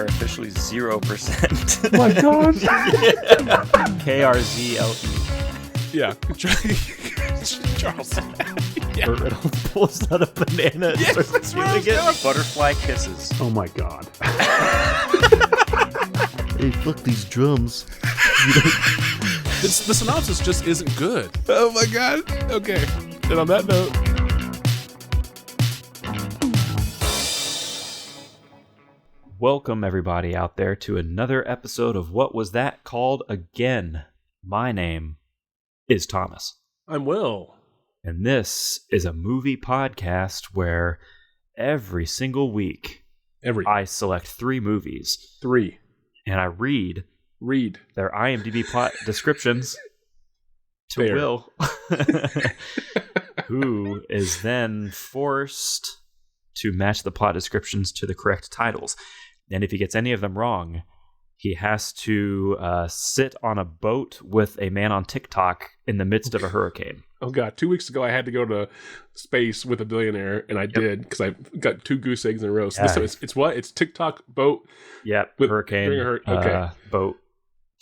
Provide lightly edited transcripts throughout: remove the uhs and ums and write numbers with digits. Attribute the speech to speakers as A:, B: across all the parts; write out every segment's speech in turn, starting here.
A: are officially 0%.
B: Oh my god.
A: KRZLE.
C: Yeah. Charles. Yeah.
B: Burt Reynolds pulls out a banana and
C: Yes,
B: starts
C: that's what I was
B: peeling it.
C: going.
A: Butterfly kisses.
B: Oh my god. Hey, fuck these drums.
C: The synopsis just isn't good. Oh my god. Okay. And on that note.
D: Welcome, everybody out there, to another episode of What Was That Called Again? My name is Thomas.
C: I'm Will.
D: And this is a movie podcast where every single week I select 3 movies.
C: 3.
D: And I read their IMDb plot descriptions to
C: Fair.
D: Will, who is then forced to match the plot descriptions to the correct titles. And if he gets any of them wrong, he has to sit on a boat with a man on TikTok in the midst of a hurricane.
C: Oh god, 2 weeks ago I had to go to space with a billionaire, and I did because I got 2 goose eggs in a row. So this time it's what? It's TikTok boat.
D: Yep,
C: Hurricane. Okay.
D: Boat,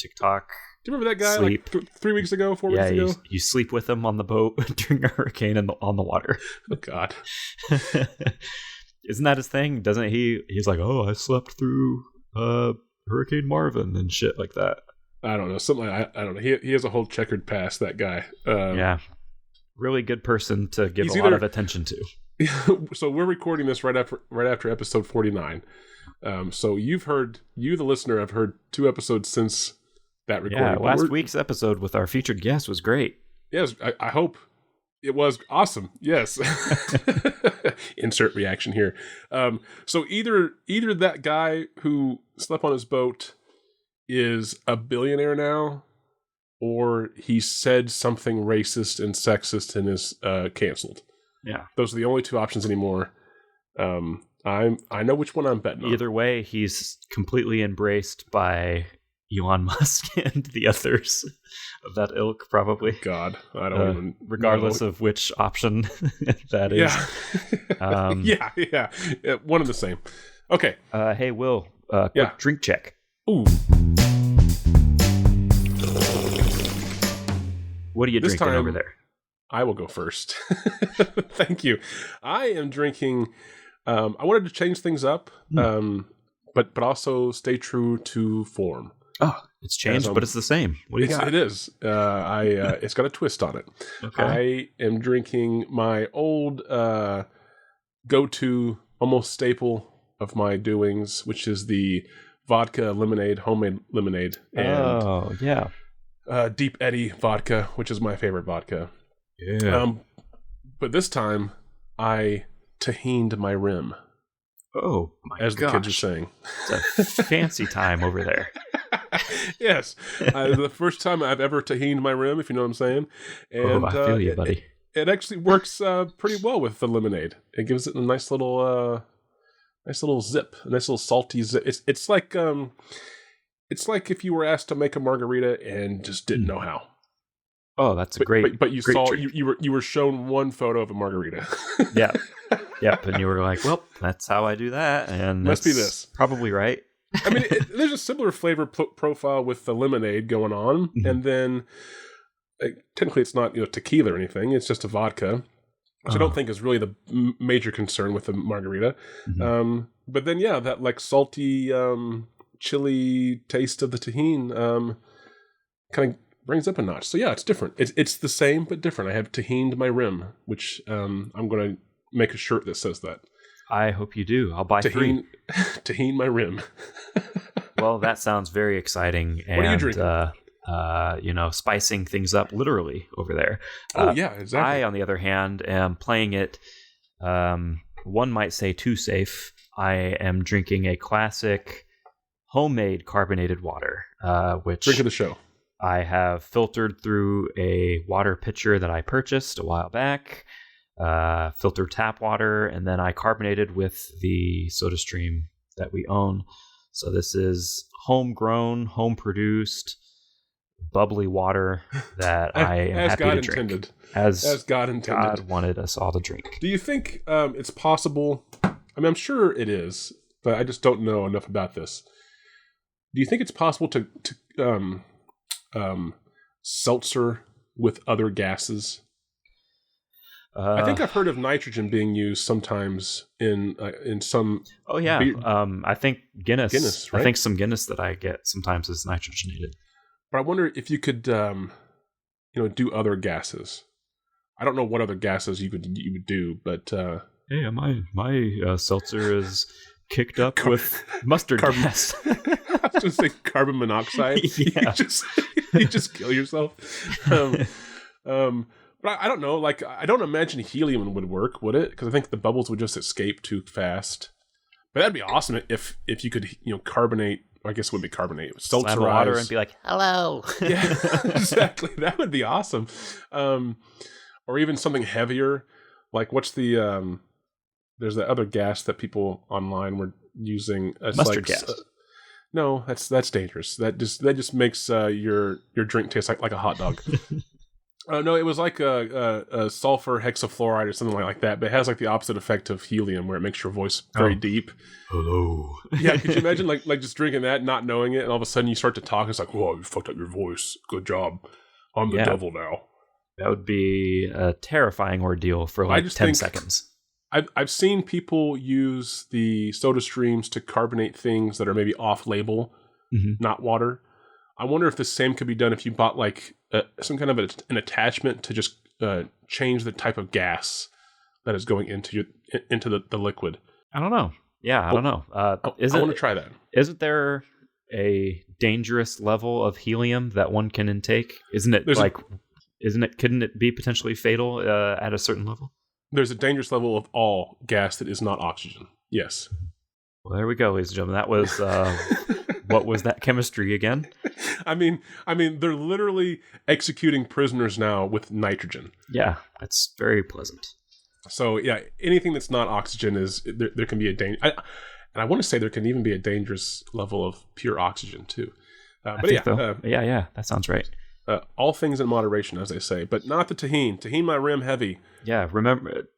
D: TikTok.
C: Do you remember that guy
D: Sleep.
C: like 3 weeks ago, 4 weeks ago?
D: You sleep with him on the boat during a hurricane on the water.
C: Oh god.
D: Isn't that his thing? Doesn't he? He's like, oh, I slept through Hurricane Marvin and shit like that.
C: I don't know. Something like, I don't know. He has a whole checkered past, that guy.
D: Yeah. Really good person to give a lot of attention to.
C: So we're recording this right after episode 49. So you, the listener, have heard 2 episods since that recording.
D: Yeah, last week's episode with our featured guest was great.
C: Yes, I hope it was awesome. Yes. Insert reaction here. So either that guy who slept on his boat is a billionaire now, or he said something racist and sexist and is canceled.
D: Yeah.
C: Those are the only 2 options anymore. I know which one I'm betting on.
D: Either way, he's completely embraced by Elon Musk and the others of that ilk, probably.
C: God, I don't even
D: regardless of which option that is.
C: Yeah. Yeah, one and the same. Okay.
D: Hey, Will, quick drink check.
C: Ooh.
D: What are you drinking over there?
C: I will go first. Thank you. I am drinking. I wanted to change things up, but also stay true to form.
D: Oh, it's changed, but it's the same. What do you got?
C: It is. It's got a twist on it.
D: Okay.
C: I am drinking my old go-to, almost staple of my doings, which is the vodka lemonade, homemade lemonade. And, Deep Eddy vodka, which is my favorite vodka.
D: Yeah.
C: But this time, I tahined my rim.
D: Oh, my gosh.
C: As the kids are saying.
D: It's a fancy time over there.
C: Yes. The first time I've ever tahined my rim, if you know what I'm saying. And,
D: I feel you, buddy.
C: It actually works pretty well with the lemonade. It gives it a nice little zip, a nice little salty zip. It's like if you were asked to make a margarita and just didn't know how.
D: Oh, that's a great.
C: But you
D: great
C: saw
D: trick.
C: you were shown one photo of a margarita.
D: Yeah. Yep, and you were like, well, that's how I do that, and
C: must be this.
D: Probably right.
C: I mean, there's a similar flavor profile with the lemonade going on, and then technically it's not tequila or anything; it's just a vodka, which I don't think is really the major concern with the margarita.
D: Mm-hmm.
C: But then, that like salty, chili taste of the tahini kind of brings up a notch. So it's different. It's the same but different. I have tahined my rim, which I'm going to make a shirt that says that.
D: I hope you do. I'll buy 3.
C: Tahine my rim.
D: Well, that sounds very exciting. And,
C: what are you drinking?
D: Spicing things up literally over there.
C: Exactly.
D: I, on the other hand, am playing it, one might say too safe. I am drinking a classic homemade carbonated water, which...
C: Drink of the show.
D: I have filtered through a water pitcher that I purchased a while back. Filtered tap water, and then I carbonated with the SodaStream that we own. So this is homegrown, home-produced, bubbly water that I am happy
C: God
D: to drink.
C: Intended.
D: As
C: God intended.
D: God wanted us all to drink.
C: Do you think it's possible? I mean, I'm sure it is. but I just don't know enough about this. Do you think it's possible to seltzer with other gases? I think I've heard of nitrogen being used sometimes in some.
D: Oh yeah,
C: beer.
D: I think Guinness.
C: Guinness, right?
D: I think some Guinness that I get sometimes is nitrogenated.
C: But I wonder if you could, do other gases. I don't know what other gases you would do, but
D: Hey, my seltzer is kicked up with mustard gas.
C: I was just say carbon monoxide.
D: Yeah.
C: you just kill yourself. But I don't know. Like, I don't imagine helium would work, would it? Because I think the bubbles would just escape too fast. But that'd be awesome if you could, carbonate. I guess it would be carbonate.
D: Slam water and be like, hello.
C: Yeah, exactly. That would be awesome. Or even something heavier. Like, what's the there's that other gas that people online were using.
D: Mustard gas.
C: No, that's dangerous. That just makes your drink taste like a hot dog. No, it was like a sulfur hexafluoride or something like that, but it has like the opposite effect of helium, where it makes your voice very deep.
D: Hello.
C: Yeah, could you imagine like just drinking that, not knowing it, and all of a sudden you start to talk? It's like, whoa, you fucked up your voice. Good job. I'm the devil now.
D: That would be a terrifying ordeal for like 10 seconds.
C: I've seen people use the soda streams to carbonate things that are maybe off-label, not water. I wonder if the same could be done if you bought like some kind of an attachment to just change the type of gas that is going into the liquid.
D: I don't know. Yeah, I don't know.
C: I want to try that.
D: Isn't there a dangerous level of helium that one can intake? Couldn't it be potentially fatal at a certain level?
C: There's a dangerous level of all gas that is not oxygen. Yes.
D: Well, there we go, ladies and gentlemen. That was what was that chemistry again?
C: I mean, they're literally executing prisoners now with nitrogen.
D: Yeah, that's very pleasant.
C: So yeah, anything that's not oxygen is there can be a danger, and I want to say there can even be a dangerous level of pure oxygen too.
D: Yeah, that sounds right.
C: All things in moderation, as they say, but not the tahine. Tahine my rim heavy.
D: Yeah, remember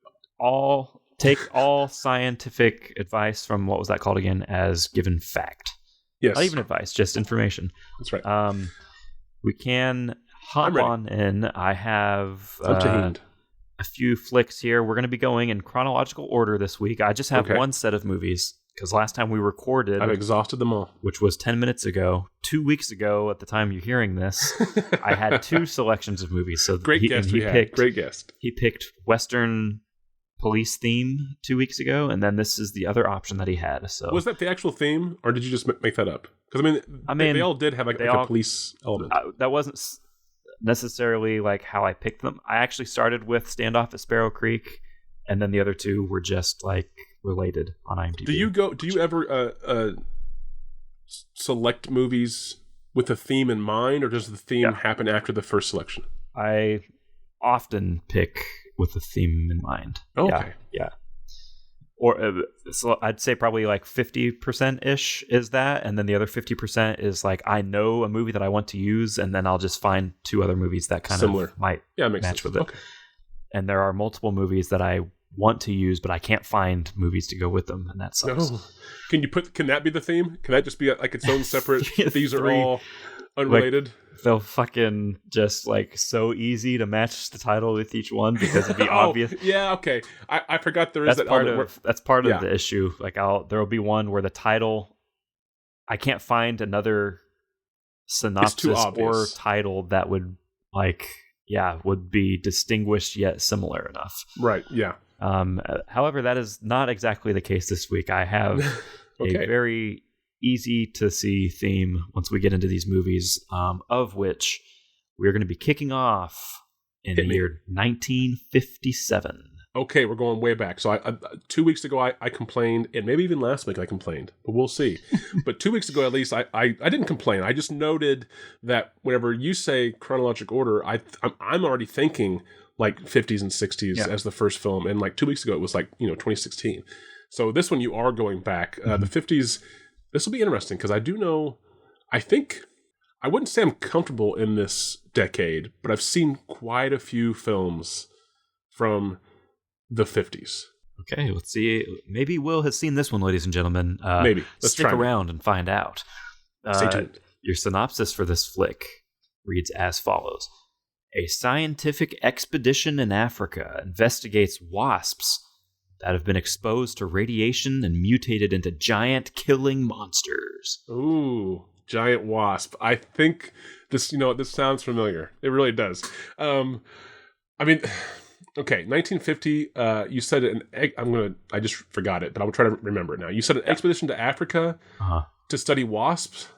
D: take all scientific advice from what was that called again as given fact.
C: Yes.
D: Not even advice, just information.
C: That's right.
D: We can hop on in. I have
C: tahined.
D: A few flicks here. We're going to be going in chronological order this week. I just have one set of movies because last time we recorded,
C: I've exhausted them all,
D: which was 10 minutes ago. 2 weeks ago, at the time you're hearing this, I had two selections of movies. So great guest. He picked Western police theme 2 weeks ago, and then this is the other option that he had. So
C: was that the actual theme, or did you just make that up? Because I mean, they all did have like a police element.
D: That wasn't necessarily like how I picked them. I actually started with Standoff at Sparrow Creek, and then the other two were just like related on IMDb.
C: Do you ever select movies with a theme in mind, or does the theme happen after the first selection?
D: I often pick with a theme in mind.
C: Okay.
D: Yeah. Or so I'd say probably like 50%-ish is that, and then the other 50% is like I know a movie that I want to use, and then I'll just find two other movies that kind of might match with it. Okay. And there are multiple movies that I want to use, but I can't find movies to go with them, and that sucks.
C: No. Can that be the theme? Can that just be like its own separate? These are all unrelated.
D: They'll fucking just like so easy to match the title with each one because it'd be obvious.
C: Yeah, okay. I forgot there is
D: that's part of the issue. Like there'll be one where the title, I can't find another synopsis or title that would would be distinguished yet similar enough.
C: Right. Yeah.
D: However, that is not exactly the case this week. I have a very easy to see theme once we get into these movies, of which we're going to be kicking off in the year 1957.
C: Okay, we're going way back. So I 2 weeks ago I complained, and maybe even last week I complained, but we'll see. But 2 weeks ago at least I didn't complain. I just noted that whenever you say chronological order, I'm already thinking like 50s and 60s as the first film, and like 2 weeks ago it was like 2016. So this one you are going back. The 50s. This will be interesting because I do know, I think, I wouldn't say I'm comfortable in this decade, but I've seen quite a few films from the 50s.
D: Okay, let's see. Maybe Will has seen this one, ladies and gentlemen.
C: Maybe. Let's
D: stick
C: try it.
D: around and find out.
C: Stay tuned.
D: Your synopsis for this flick reads as follows. A scientific expedition in Africa investigates wasps that have been exposed to radiation and mutated into giant killing monsters.
C: Ooh, giant wasp. I think this, this sounds familiar. It really does. I mean, okay, 1950, you said I just forgot it, but I'll try to remember it now. You said an expedition to Africa to study wasps?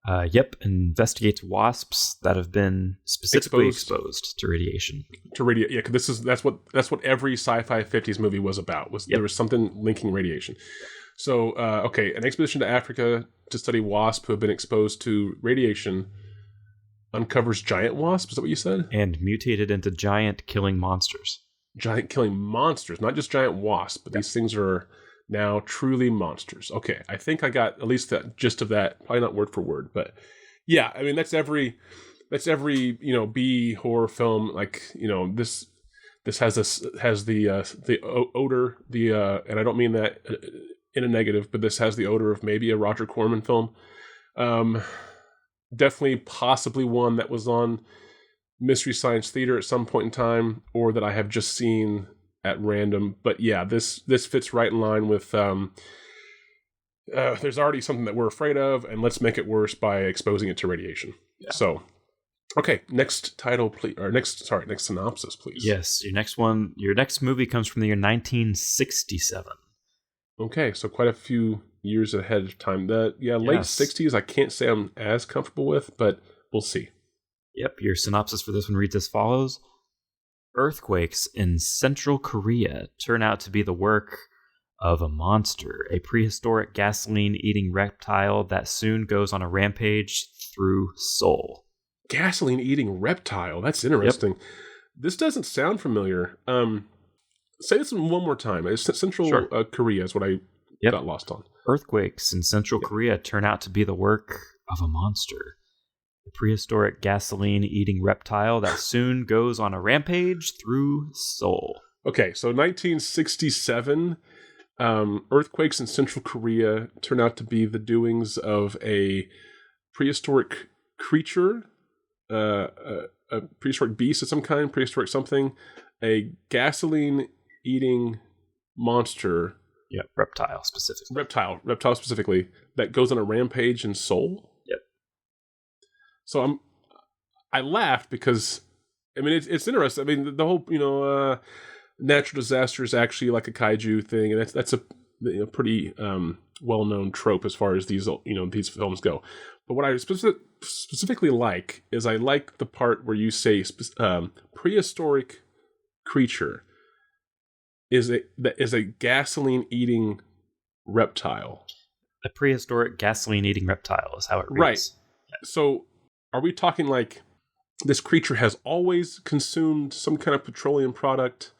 D: Yep, investigates wasps that have been specifically exposed to radiation.
C: Yeah, because that's what every sci-fi 50s movie was about. There was something linking radiation. So, okay, an expedition to Africa to study wasps who have been exposed to radiation uncovers giant wasps. Is that what you said?
D: And mutated into giant killing monsters.
C: Giant killing monsters, not just giant wasps, but these things are now truly monsters. Okay, I think I got at least the gist of that. Probably not word for word, but yeah, I mean that's every B horror film. Like this has the odor, and I don't mean that in a negative, but this has the odor of maybe a Roger Corman film. Definitely, possibly one that was on Mystery Science Theater at some point in time, or that I have just seen at random. But yeah, this fits right in line with there's already something that we're afraid of, and let's make it worse by exposing it to radiation. Yeah. So, okay, next title, please, or next synopsis, please.
D: Yes, your next movie comes from the year 1967.
C: Okay, so quite a few years ahead of time. Late 60s, I can't say I'm as comfortable with, but we'll see.
D: Yep, your synopsis for this one reads as follows. Earthquakes in Central Korea turn out to be the work of a monster, a prehistoric gasoline-eating reptile that soon goes on a rampage through Seoul.
C: Gasoline-eating reptile? That's interesting. Yep. This doesn't sound familiar. Say this one more time. Central Korea is what I got lost on.
D: Earthquakes in Central Korea turn out to be the work of a monster. A prehistoric gasoline-eating reptile that soon goes on a rampage through Seoul.
C: Okay, so 1967, earthquakes in Central Korea turn out to be the doings of a prehistoric creature, a prehistoric beast of some kind, prehistoric something, a gasoline-eating monster.
D: Yeah, reptile specifically.
C: Reptile specifically, that goes on a rampage in Seoul.
D: Yep.
C: So I laughed because, I mean, it's interesting. I mean, the whole, natural disaster is actually like a kaiju thing, and that's a pretty well-known trope as far as these films go. But what I specifically like is I like the part where you say prehistoric creature is a gasoline-eating reptile.
D: A prehistoric gasoline-eating reptile is how it reads.
C: Right. So are we talking like this creature has always consumed some kind of petroleum product,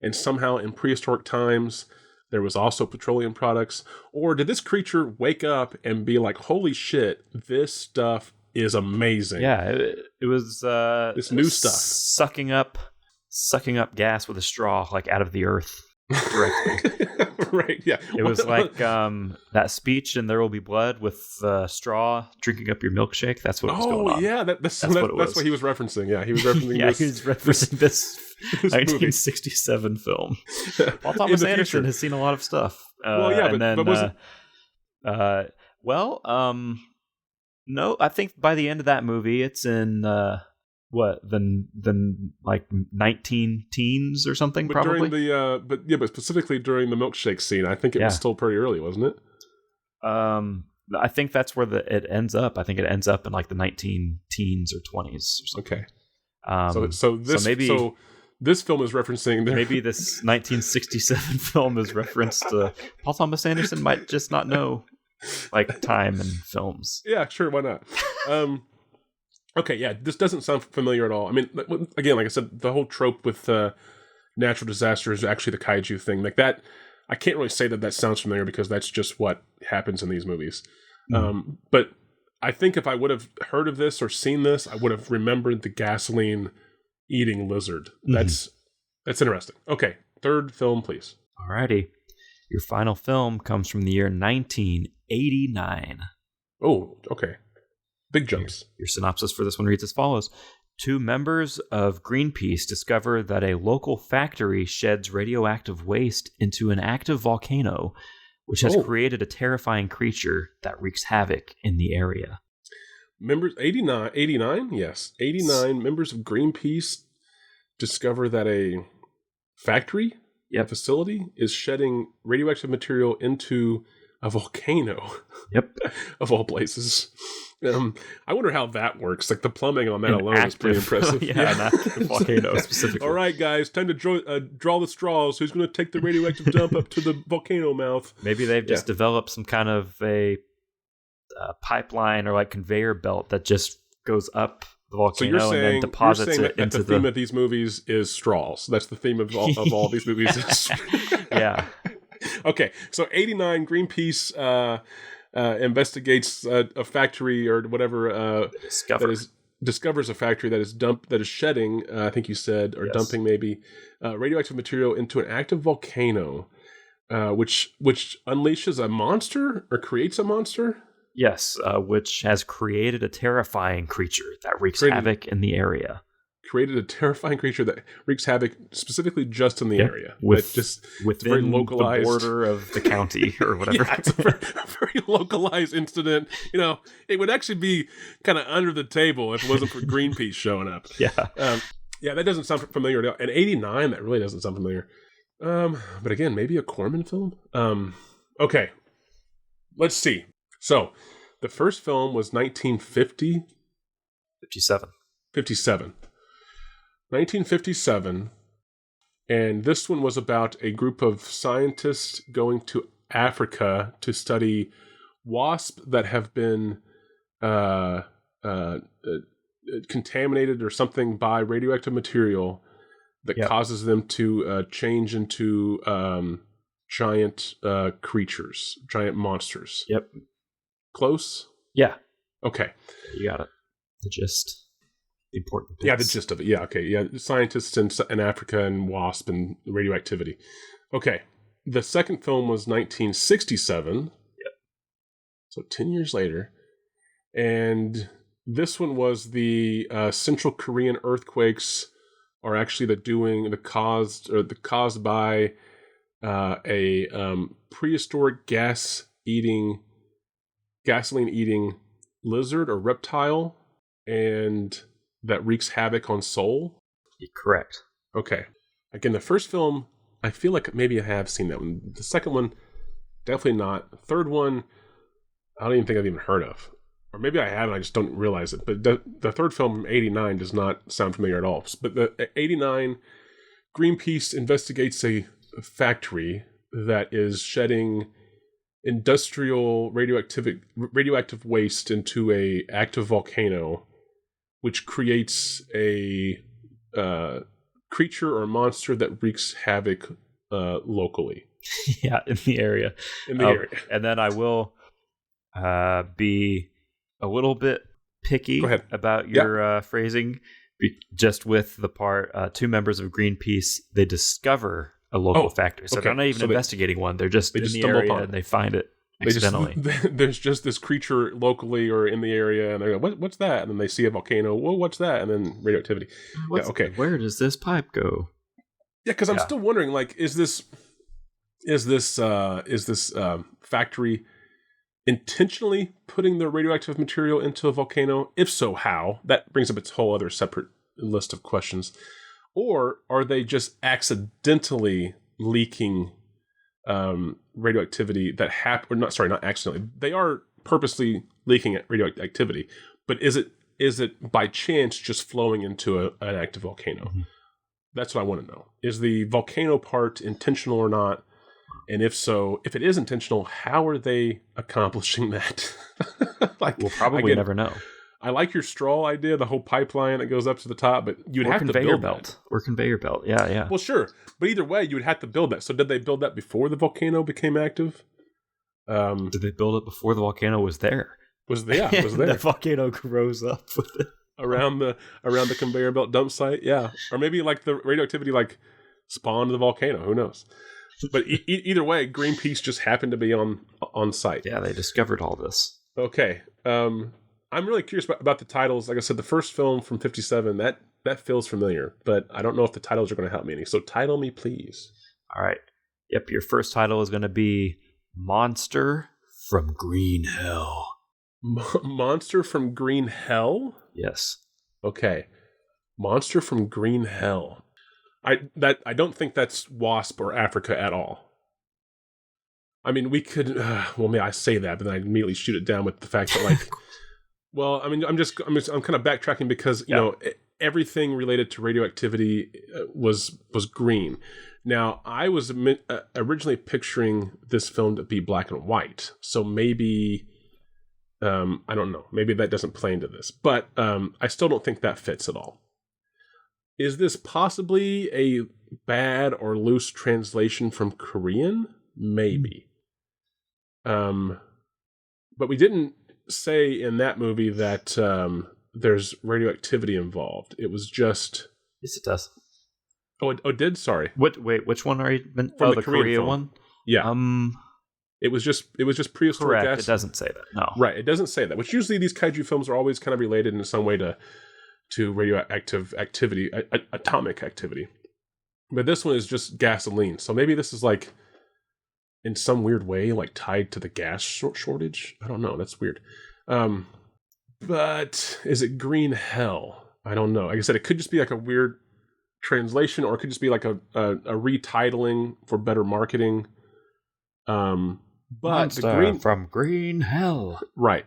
C: and somehow in prehistoric times there was also petroleum products? Or did this creature wake up and be like, holy shit, this stuff is amazing?
D: Yeah, it was
C: this new stuff.
D: Sucking up gas with a straw, like out of the earth directly.
C: Right, yeah.
D: It was like that speech in There Will Be Blood with straw drinking up your milkshake. That's what was going on.
C: Oh, yeah. That's what he was referencing. Yeah, he was referencing
D: this. He was referencing this 1967 film. Paul Thomas Anderson has seen a lot of stuff. No, I think by the end of that movie, it's in... like 19 teens or something,
C: but
D: probably.
C: During but specifically during the milkshake scene, I think it was still pretty early, wasn't it?
D: I think that's where it ends up. I think it ends up in like the 19 teens or 20s or something.
C: Okay. So this film is referencing...
D: Maybe this 1967 film is referenced to... Paul Thomas Anderson might just not know like time and films.
C: Yeah, sure, why not? Okay, yeah, this doesn't sound familiar at all. I mean, again, like I said, the whole trope with natural disaster is actually the kaiju thing. Like that, I can't really say that sounds familiar because that's just what happens in these movies. Mm. But I think if I would have heard of this or seen this, I would have remembered the gasoline-eating lizard. Mm-hmm. That's interesting. Okay, third film, please.
D: Alrighty. Your final film comes from the year 1989.
C: Oh, okay. Big jumps.
D: Your synopsis for this one reads as follows. 2 members of Greenpeace discover that a local factory sheds radioactive waste into an active volcano, which has created a terrifying creature that wreaks havoc in the area.
C: Members 89? Yes. 89 members of Greenpeace discover that a factory, a facility, is shedding radioactive material into a volcano.
D: Yep.
C: Of all places. I wonder how that works. Like the plumbing on that alone is pretty impressive.
D: An active volcano specifically.
C: All right, guys, time to draw the straws. Who's going to take the radioactive dump up to the volcano mouth?
D: Maybe they've just developed some kind of a pipeline or like conveyor belt that just goes up the volcano and then deposits it into
C: the theme of these movies is straws. That's the theme of all these movies.
D: Yeah.
C: Okay, so 89 Greenpeace investigates a factory or whatever discovers a factory that is shedding, I think you said, or dumping maybe radioactive material into an active volcano, which unleashes a monster or creates a monster.
D: Yes, which has created a terrifying creature that wreaks havoc in the area.
C: Created a terrifying creature that wreaks havoc specifically just in the area.
D: Within
C: very localized.
D: The border of the county or whatever.
C: Yeah, it's a very localized incident. You know, it would actually be kind of under the table if it wasn't for Greenpeace showing up.
D: Yeah.
C: That doesn't sound familiar at all. And 89, that really doesn't sound familiar. But again, maybe a Corman film? Okay. Let's see. So, the first film was 1950? 57. 1957, and this one was about a group of scientists going to Africa to study wasps that have been contaminated or something by radioactive material that causes them to change into giant creatures, giant monsters.
D: Yep.
C: Close?
D: Yeah.
C: Okay.
D: You got it. The gist. The important bits.
C: Yeah, the gist of it. Yeah, okay. Yeah, scientists in Africa and wasp and radioactivity. Okay. The second film was 1967.
D: Yep.
C: So 10 years later. And this one was the Central Korean earthquakes are actually caused by a prehistoric gasoline-eating lizard or reptile, and that wreaks havoc on Seoul?
D: Correct.
C: Okay. Again, the first film, I feel like maybe I have seen that one. The second one, definitely not. The third one, I don't even think I've even heard of. Or maybe I have and I just don't realize it. But the third film from 89 does not sound familiar at all. But the 89, Greenpeace investigates a factory that is shedding industrial radioactive waste into a active volcano, which creates a creature or monster that wreaks havoc locally.
D: Yeah, in the area. And then I will be a little bit picky about your phrasing, just with the part, 2 members of Greenpeace, they discover a local factory. So they're not even investigating one. They're just in the area and they find it accidentally.
C: There's just this creature locally or in the area, and they go, what's that? And then they see a volcano. Whoa, what's that? And then radioactivity.
D: Where does this pipe go?
C: Yeah, because I'm still wondering, like, is this factory intentionally putting the radioactive material into a volcano? If so, how? That brings up its whole other separate list of questions. Or are they just accidentally leaking radioactivity that not accidentally. They are purposely leaking radioactivity, but is it by chance just flowing into an active volcano? Mm-hmm. That's what I want to know. Is the volcano part intentional or not? And if so, if it is intentional, how are they accomplishing that?
D: We'll probably never know.
C: I like your straw idea, the whole pipeline that goes up to the top, but you'd have to build that.
D: Or conveyor belt. Yeah.
C: Well, sure. But either way, you would have to build that. So did they build that before the volcano became active?
D: Did they build it before the volcano was there?
C: Was there.
D: The volcano grows up with it.
C: around the conveyor belt dump site, yeah. Or maybe like the radioactivity like spawned the volcano. Who knows? But either way, Greenpeace just happened to be on site.
D: Yeah, they discovered all this.
C: Okay. I'm really curious about the titles. Like I said, the first film from 57, that feels familiar, but I don't know if the titles are going to help me any. So title me, please.
D: All right. Yep, your first title is going to be Monster from Green Hell.
C: Monster from Green Hell?
D: Yes.
C: Okay. Monster from Green Hell. I don't think that's WASP or Africa at all. I mean, we could. Well, may I say that, but then I immediately shoot it down with the fact that, like, well, I mean, I'm kind of backtracking because you know everything related to radioactivity was green. Now, I was originally picturing this film to be black and white, so maybe I don't know. Maybe that doesn't play into this, but I still don't think that fits at all. Is this possibly a bad or loose translation from Korean? Maybe. But we didn't say in that movie that there's radioactivity involved. It was just...
D: Yes, it does.
C: Oh, it did? Sorry.
D: Wait, which one are you...
C: From
D: the
C: Korean
D: Korea
C: film.
D: one?
C: Yeah. It was just prehistoric
D: Correct,
C: gas.
D: it doesn't say that, no.
C: Right, it doesn't say that, which usually these kaiju films are always kind of related in some way to radioactive activity, atomic activity. But this one is just gasoline. So maybe this is like, in some weird way, like tied to the gas shortage. I don't know. That's weird. But is it Green Hell? I don't know. Like I said, it could just be like a weird translation, or it could just be like a retitling for better marketing. But
D: Monster from Green Hell.
C: Right.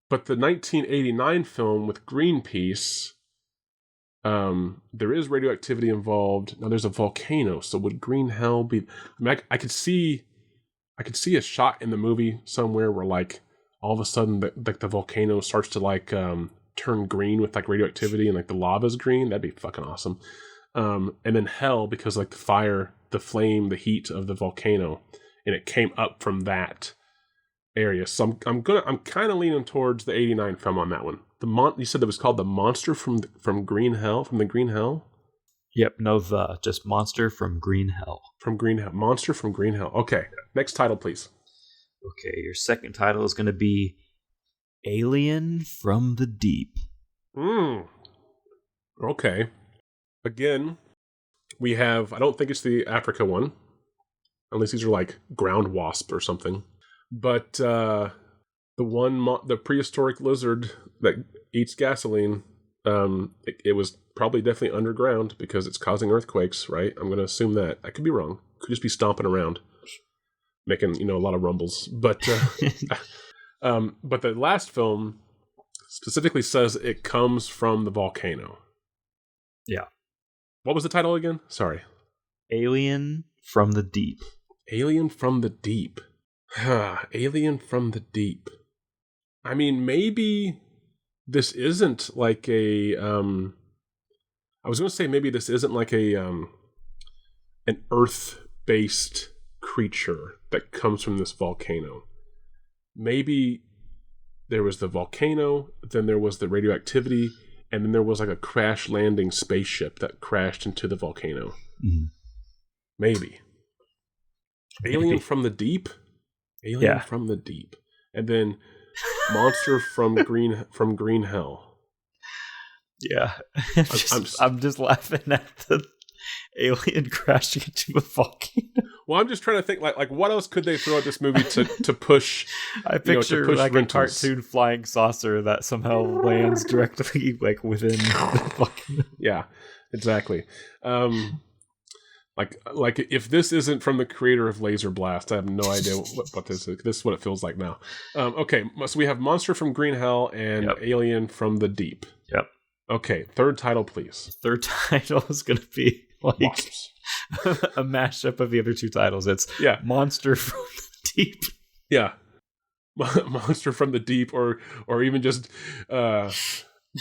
C: But the 1989 film with Greenpeace, there is radioactivity involved. Now there's a volcano, so would Green Hell be? I mean, I could see a shot in the movie somewhere where like all of a sudden the volcano starts to like turn green with like radioactivity and like the lava's green. That'd be fucking awesome. And then hell because like the fire, the flame, the heat of the volcano, and it came up from that area. So I'm kind of leaning towards the 89 film on that one. You said that was called The Monster from Green Hell, from the Green Hell?
D: Yep, no just Monster from Green Hell.
C: From Green Hell. Monster from Green Hell. Okay. Next title, please.
D: Okay, your second title is going to be Alien from the Deep.
C: Okay. Again, we have, I don't think it's the Africa one, unless these are like ground wasp or something. But the the prehistoric lizard that eats gasoline, it was probably definitely underground because it's causing earthquakes, right? I'm going to assume that. I could be wrong. Could just be stomping around, making a lot of rumbles. But but the last film specifically says it comes from the volcano.
D: Yeah.
C: What was the title again? Sorry.
D: Alien from the Deep.
C: Alien from the Deep. Alien from the Deep. I mean, maybe this isn't like a I was going to say maybe this isn't like a an Earth-based creature that comes from this volcano. Maybe there was the volcano, then there was the radioactivity, and then there was like a crash landing spaceship that crashed into the volcano. Mm-hmm. Maybe. Alien from the Deep? Alien from the Deep. And then Monster from Green Hell.
D: Yeah. I'm just laughing at the alien crashing into a volcano.
C: Well, I'm just trying to think like what else could they throw at this movie to push?
D: I picture
C: to push
D: like
C: rentals.
D: a cartoon flying saucer that somehow lands directly like within the volcano.
C: Yeah, exactly. Like if this isn't from the creator of Laser Blast, I have no idea what this is. This is what it feels like now. Okay, so we have Monster from Green Hell and Alien from the Deep.
D: Yep.
C: Okay, third title, please.
D: Third title is going to be like
C: Wasps.
D: a mashup of the other two titles. It's Monster from the Deep.
C: Yeah, Monster from the Deep, or even just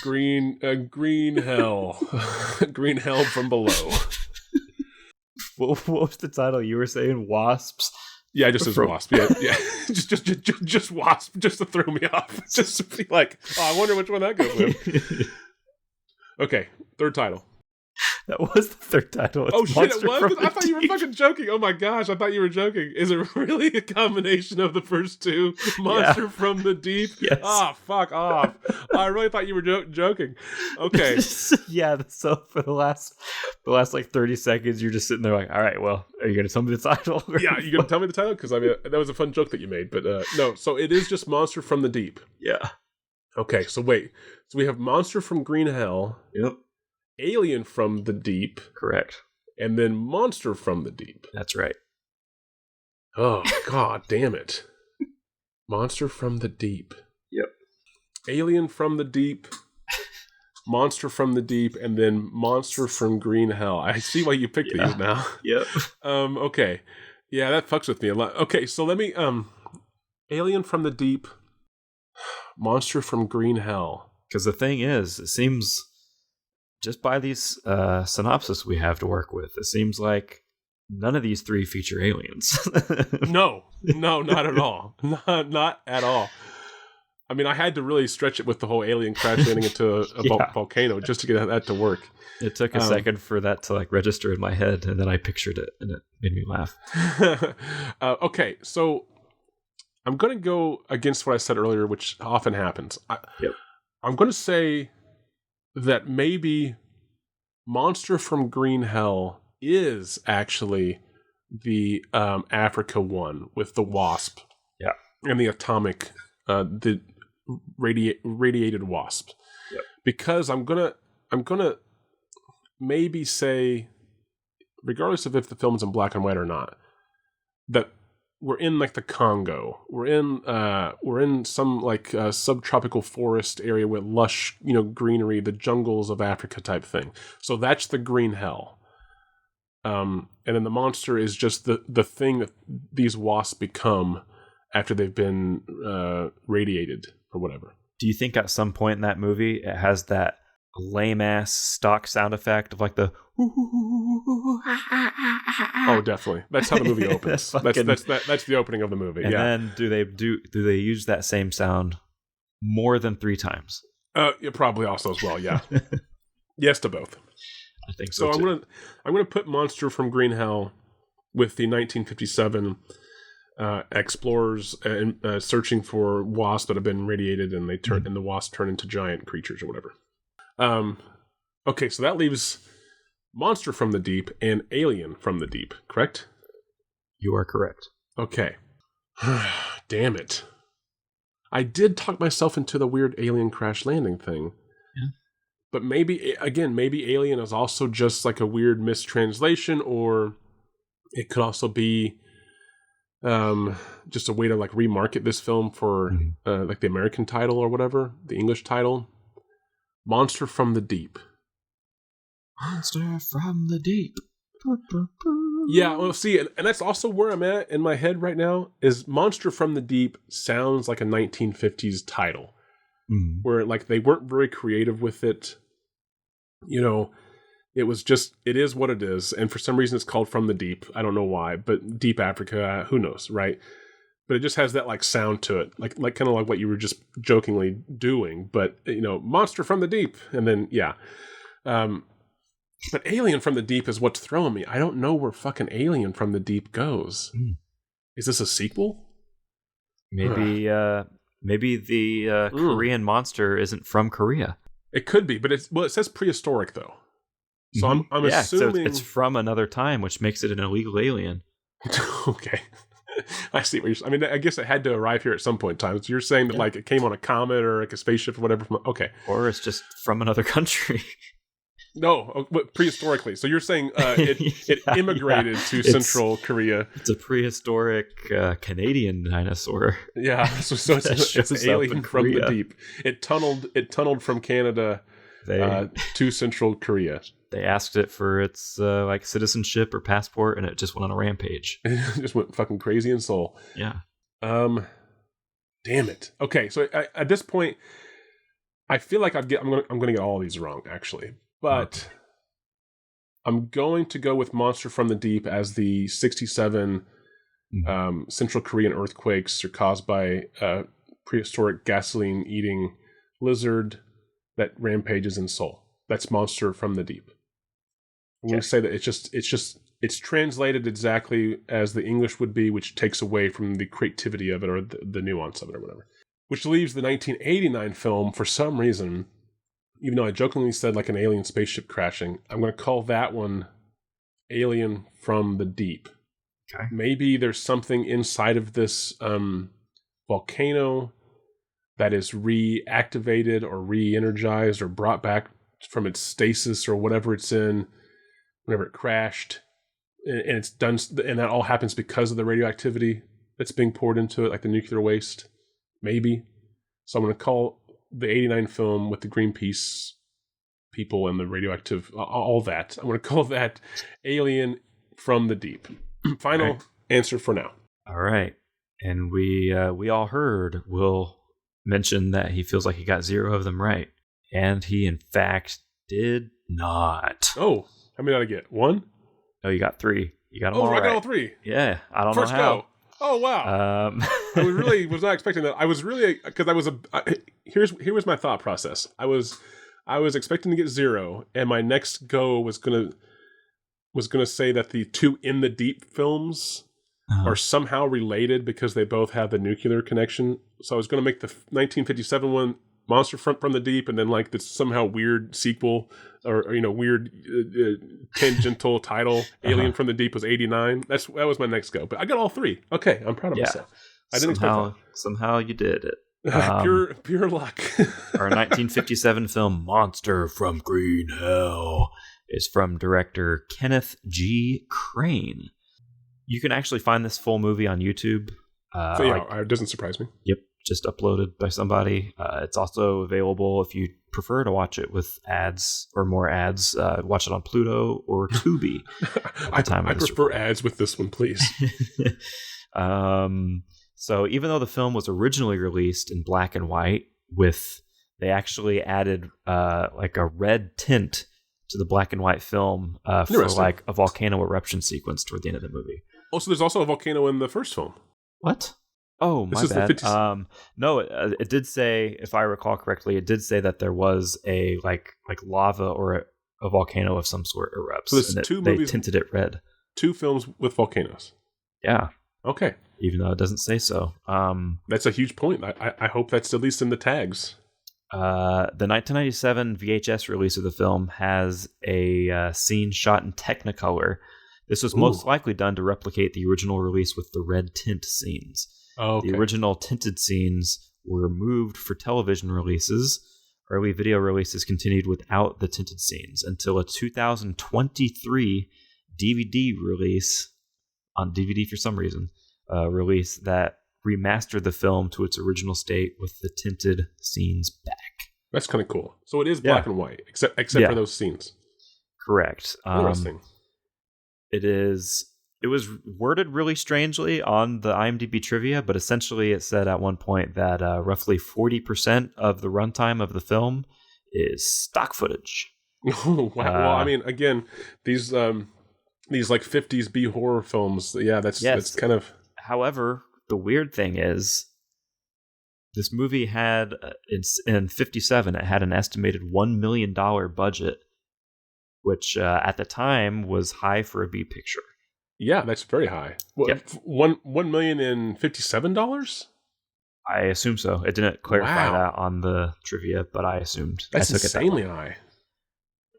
C: Green Hell, Green Hell from below.
D: What was the title you were saying? Wasps?
C: Yeah, just as Wasp. Yeah. just Wasp, just to throw me off. Just to be like, I wonder which one that goes with. Okay, third title.
B: That was the third title. It's
C: Oh shit, it
B: Monster
C: was?
B: from
C: I
B: the
C: thought you were
B: Deep.
C: fucking joking. Oh my gosh, I thought you were joking. Is it really a combination of the first two? Monster from the Deep?
B: Yes.
C: Ah, fuck off. I really thought you were joking. Okay.
B: Yeah. So for the last like 30 seconds, you're just sitting there like, all right, well, are you gonna tell me the title?
C: Yeah, you gonna tell me the title? Because I mean, that was a fun joke that you made. But no, so it is just Monster from the Deep.
B: Yeah.
C: Okay, so wait. So we have Monster from Green Hell,
B: Yep.
C: Alien from the Deep,
B: Correct.
C: and then Monster from the Deep.
B: That's right.
C: Oh, god damn it. Monster from the Deep.
B: Yep.
C: Alien from the Deep, Monster from the Deep, and then Monster from Green Hell. I see why you picked these now.
B: Yep.
C: Okay. Yeah, that fucks with me a lot. Okay, so let me Alien from the Deep, Monster from Green Hell.
D: Because the thing is, it seems just by these synopsis we have to work with, it seems like none of these three feature aliens.
C: No, not at all. Not at all. I mean, I had to really stretch it with the whole alien crash landing into a volcano just to get that to work.
D: It took a second for that to like register in my head, and then I pictured it, and it made me laugh.
C: Okay, so I'm going to go against what I said earlier, which often happens. I'm going to say that maybe Monster from Green Hell is actually the Africa one with the wasp.
D: Yeah.
C: And the atomic, the radiated wasp.
D: Yep.
C: Because I'm gonna maybe say, regardless of if the film's in black and white or not, that we're in like the Congo. We're in some like subtropical forest area with lush, greenery, the jungles of Africa type thing. So that's the Green Hell. And then the monster is just the thing that these wasps become after they've been radiated or whatever.
D: Do you think at some point in that movie it has that lame ass stock sound effect of like the
C: Oh, definitely. That's how the movie opens. That's the opening of the movie.
D: And
C: yeah.
D: then do they use that same sound more than 3 times?
C: Yeah, probably also as well. Yeah. Yes to both.
D: I think so.
C: So
D: too.
C: I'm gonna put Monster from Green Hell with the 1957 explorers and searching for wasps that have been radiated, and they turn and the wasps turn into giant creatures or whatever. Okay, so that leaves Monster from the Deep and Alien from the Deep, correct?
D: You are correct.
C: Okay. Damn it. I did talk myself into the weird alien crash landing thing.
D: Yeah.
C: But maybe Alien is also just like a weird mistranslation, or it could also be just a way to like remarket this film for like the American title or whatever, the English title. Monster from the Deep.
D: Monster from the Deep.
C: Yeah, well, see, and that's also where I'm at in my head right now, is Monster from the Deep sounds like a 1950s title. Where, like, they weren't very creative with it. It was just, it is what it is, and for some reason it's called From the Deep. I don't know why, but Deep Africa, who knows, right? But it just has that, like, sound to it, like kind of like what you were just jokingly doing, but, Monster from the Deep, and then, yeah. But Alien from the Deep is what's throwing me. I don't know where fucking Alien from the Deep goes. Is this a sequel?
D: Maybe the Korean monster isn't from Korea.
C: It could be, but it says prehistoric though. So I'm assuming
D: so it's from another time, which makes it an illegal alien.
C: Okay. I see what you're. I mean, I guess it had to arrive here at some point in time. So you're saying that like it came on a comet or like a spaceship or whatever. Okay.
D: Or it's just from another country.
C: No, but prehistorically. So you're saying it immigrated to Central Korea.
D: It's a prehistoric Canadian dinosaur.
C: Yeah, so it's an alien from the deep. It tunneled from Canada to Central Korea.
D: They asked it for its like citizenship or passport, and it just went on a rampage.
C: It just went fucking crazy in Seoul.
D: Yeah.
C: Damn it. Okay, so at this point, I feel like I'm gonna get all these wrong actually. But I'm going to go with Monster from the Deep as the 67 Central Korean earthquakes are caused by a prehistoric gasoline-eating lizard that rampages in Seoul. That's Monster from the Deep. I'm going to say that it's translated exactly as the English would be, which takes away from the creativity of it or the nuance of it or whatever. Which leaves the 1989 film, for some reason, even though I jokingly said like an alien spaceship crashing, I'm going to call that one Alien from the Deep.
B: Okay.
C: Maybe there's something inside of this volcano that is reactivated or re-energized or brought back from its stasis or whatever it's in whenever it crashed. And it's done, and that all happens because of the radioactivity that's being poured into it, like the nuclear waste. Maybe. So I'm going to call the 89 film with the Greenpeace people and the radioactive, all that. I'm going to call that Alien from the Deep. Final answer for now.
B: All right. And we all heard Will mention that he feels like he got 0 of them right. And he, in fact, did not.
C: Oh, how many did I get? 1?
B: No, you got 3. You got them all
C: I
B: right.
C: got all 3.
B: Yeah, I don't
C: First
B: know how.
C: go. Oh, wow. I was not expecting that. I was really, because here was my thought process. I was expecting to get 0, and my next go was gonna say that the 2 In the Deep films are somehow related because they both have the nuclear connection. So I was gonna make the 1957 one Monster from the Deep, and then like this somehow weird sequel or weird tangential title. Alien from the Deep was 89. That was my next go, but I got all 3. Okay, I'm proud of myself. I didn't expect that.
B: Somehow you did it.
C: Pure luck.
B: Our 1957 film Monster from Green Hell is from director Kenneth G. Crane. You can actually find this full movie on YouTube.
C: It doesn't surprise me.
B: Yep, just uploaded by somebody. It's also available if you prefer to watch it with ads or more ads. Watch it on Pluto or Tubi.
C: I prefer ads with this one, please.
B: So even though the film was originally released in black and white, they actually added like a red tint to the black and white film for like a volcano eruption sequence toward the end of the movie.
C: Oh, so there's also a volcano in the first film.
B: What? Oh, my bad. No, it did say, if I recall correctly, it did say that there was a like lava or a volcano of some sort erupts.
C: So there's two movies.
B: They tinted it red. 2
C: films with volcanoes.
B: Yeah.
C: Okay.
B: Even though it doesn't say so.
C: That's a huge point. I hope that's at least in the tags.
B: The 1997 VHS release of the film has a scene shot in Technicolor. This was most likely done to replicate the original release with the red tint scenes.
C: Oh, okay.
B: The original tinted scenes were removed for television releases. Early video releases continued without the tinted scenes until a 2023 DVD release, on DVD for some reason, release that remastered the film to its original state with the tinted scenes back.
C: That's kind of cool. So it is black and white, except for those scenes.
B: Correct.
C: Interesting.
B: It was worded really strangely on the IMDb trivia, but essentially it said at one point that roughly 40% of the runtime of the film is stock footage.
C: Oh, wow. Well, I mean, again, these like 50s B horror films, that's kind of...
B: However, the weird thing is, this movie had, in 57, it had an estimated $1 million budget, which at the time was high for a B picture.
C: Yeah, that's very high. Well,
B: yep.
C: $1 million in $57?
B: I assume so. It didn't clarify that on the trivia, but I assumed.
C: That's insanely
B: high.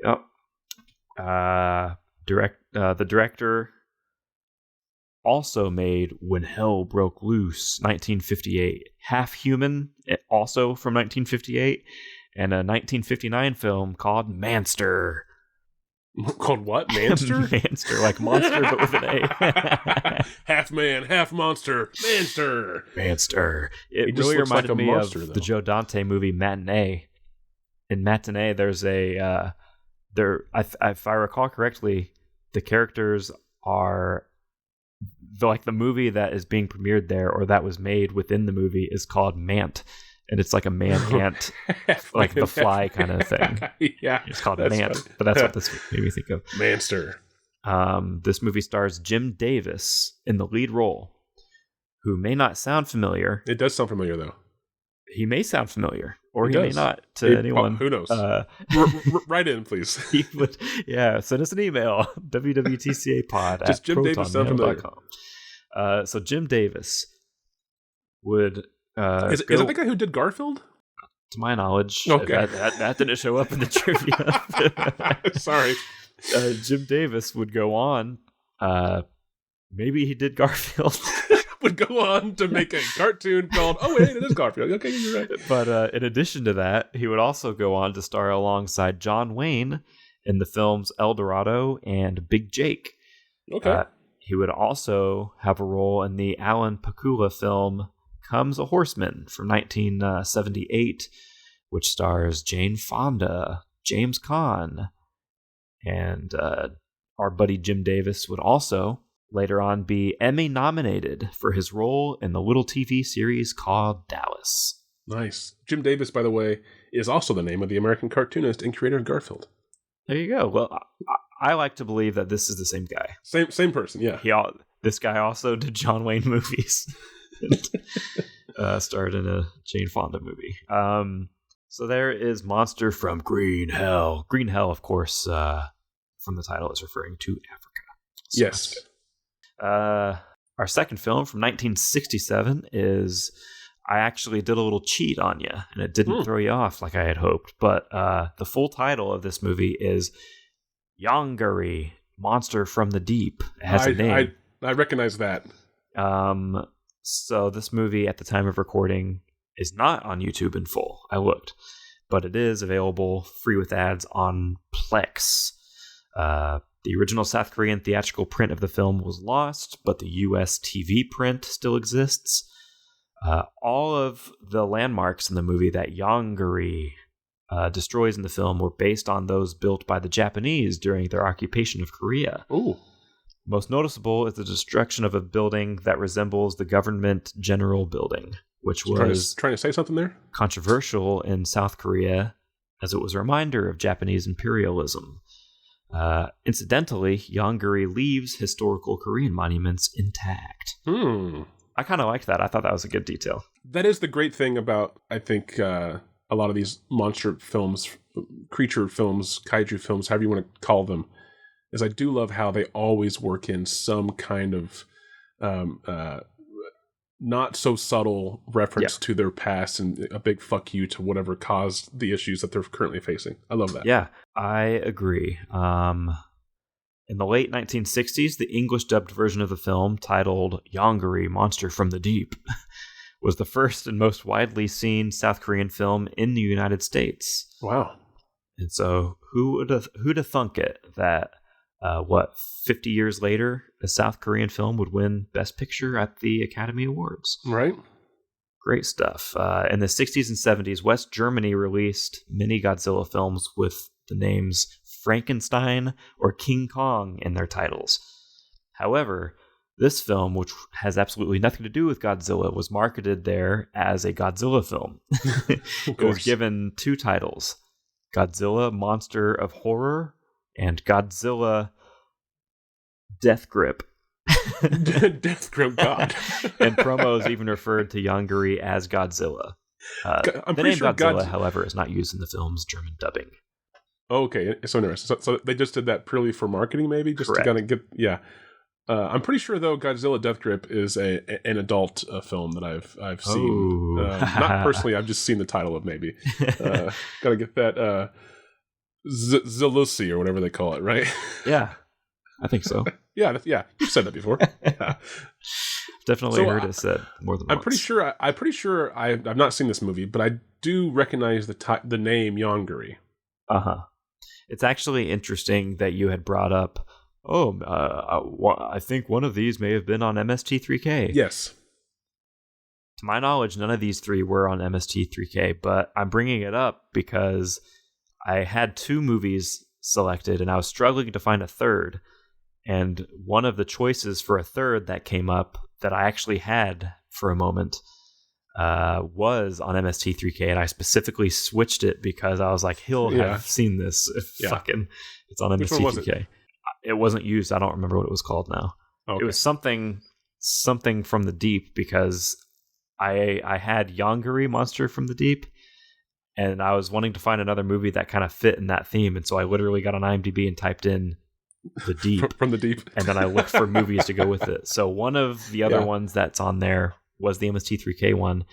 C: Yep.
B: The director also made When Hell Broke Loose, 1958. Half Human, also from 1958, and a 1959 film called Manster.
C: Called what? Manster?
B: Manster, like monster, but with an A.
C: Half man, half monster. Manster.
B: Manster. It really reminded me
C: monster,
B: of the Joe Dante movie Matinee. In Matinee, there's if I recall correctly, the characters are like the movie that is being premiered there, or that was made within the movie, is called Mant. And it's like a man-ant, like the Fly kind of thing.
C: Yeah.
B: It's called Mant, but that's what this made me think of.
C: Manster.
B: This movie stars Jim Davis in the lead role, who may not sound familiar.
C: It does sound familiar, though.
B: He may sound familiar. or
C: He
B: he may
C: does.
B: not to anyone.
C: Who knows? Write in, please.
B: He would, send us an email, wwtcapod
C: Just
B: at
C: Jim Davis sound familiar.
B: protonmail.com. So Jim Davis would
C: Is it the guy who did Garfield?
B: to my knowledge,
C: Okay.
B: that didn't show up in the trivia.
C: Sorry.
B: Jim Davis would go on. Maybe he did Garfield.
C: Would go on to make a cartoon called "Oh wait, it is Garfield." Okay, you're right.
B: But in addition to that, he would also go on to star alongside John Wayne in the films El Dorado and Big Jake.
C: Okay.
B: He would also have a role in the Alan Pakula film Comes a Horseman from 1978, which stars Jane Fonda, James Caan, and our buddy Jim Davis would also later on be Emmy nominated for his role in the little TV series called Dallas.
C: Nice. Jim Davis, by the way, is also the name of the American cartoonist and creator of Garfield.
B: There you go. Well, I like to believe that this is the same guy.
C: Same person, yeah.
B: This guy also did John Wayne movies. Starred in a Jane Fonda movie. So there is Monster from Green Hell. Green Hell, of course, from the title, is referring to Africa. So
C: Yes.
B: Our second film from 1967 is, I actually did a little cheat on you, and it didn't throw you off like I had hoped. But the full title of this movie is YONGARY, Monster from the Deep. It has a name.
C: I recognize that.
B: So this movie at the time of recording is not on YouTube in full. I looked, but it is available free with ads on Plex. The original South Korean theatrical print of the film was lost, but the US TV print still exists. All of the landmarks in the movie that YONGARY destroys in the film were based on those built by the Japanese during their occupation of Korea.
C: Ooh.
B: Most noticeable is the destruction of a building that resembles the Government General Building, which was
C: trying to say something there?
B: Controversial in South Korea, as it was a reminder of Japanese imperialism. Incidentally, YONGARY leaves historical Korean monuments intact. I kind of liked that. I thought that was a good detail.
C: That is the great thing about, I think, a lot of these monster films, creature films, kaiju films, however you want to call them, is I do love how they always work in some kind of not so subtle reference to their past and a big fuck you to whatever caused the issues that they're currently facing. I love that.
B: Yeah, I agree. In the late 1960s, the English dubbed version of the film, titled YONGARY, Monster from the Deep, was the first and most widely seen South Korean film in the United States.
C: Wow.
B: And so who'd have thunk it that 50 years later, a South Korean film would win Best Picture at the Academy Awards.
C: Right.
B: Great stuff. In the 60s and 70s, West Germany released many Godzilla films with the names Frankenstein or King Kong in their titles. However, this film, which has absolutely nothing to do with Godzilla, was marketed there as a Godzilla film. It was given two titles: Godzilla Monster of Horror and Godzilla Death Grip.
C: Death Grip, God.
B: And promos even referred to YONGARY as Godzilla. The name
C: sure
B: Godzilla, however, is not used in the film's German dubbing.
C: Okay, so interesting. So they just did that purely for marketing, maybe? Just
B: Correct.
C: to kind of get, yeah. I'm pretty sure, though, Godzilla Death Grip is an adult film that I've seen. Not personally, I've just seen the title of maybe. Gotta get that Zalusi or whatever they call it, right?
B: Yeah, I think so.
C: Yeah, you've said that before. Yeah.
B: Definitely heard it said more than once.
C: I'm pretty sure I've not seen this movie, but I do recognize the name YONGARY.
B: Uh-huh. It's actually interesting that you had brought up, I think one of these may have been on MST3K.
C: Yes.
B: To my knowledge, none of these three were on MST3K, but I'm bringing it up because I had two movies selected and I was struggling to find a third. And one of the choices for a third that came up that I actually had for a moment was on MST3K, and I specifically switched it because I was like, he'll have seen this if fucking it's on MST3K.
C: Was it?
B: It wasn't used. I don't remember what it was called now. Okay. It was something from the deep because I had YONGARY, Monster from the Deep, and I was wanting to find another movie that kind of fit in that theme, and so I literally got on IMDb and typed in The Deep.
C: From the Deep.
B: And then I looked for movies to go with it. So one of the other ones that's on there was the MST3K one,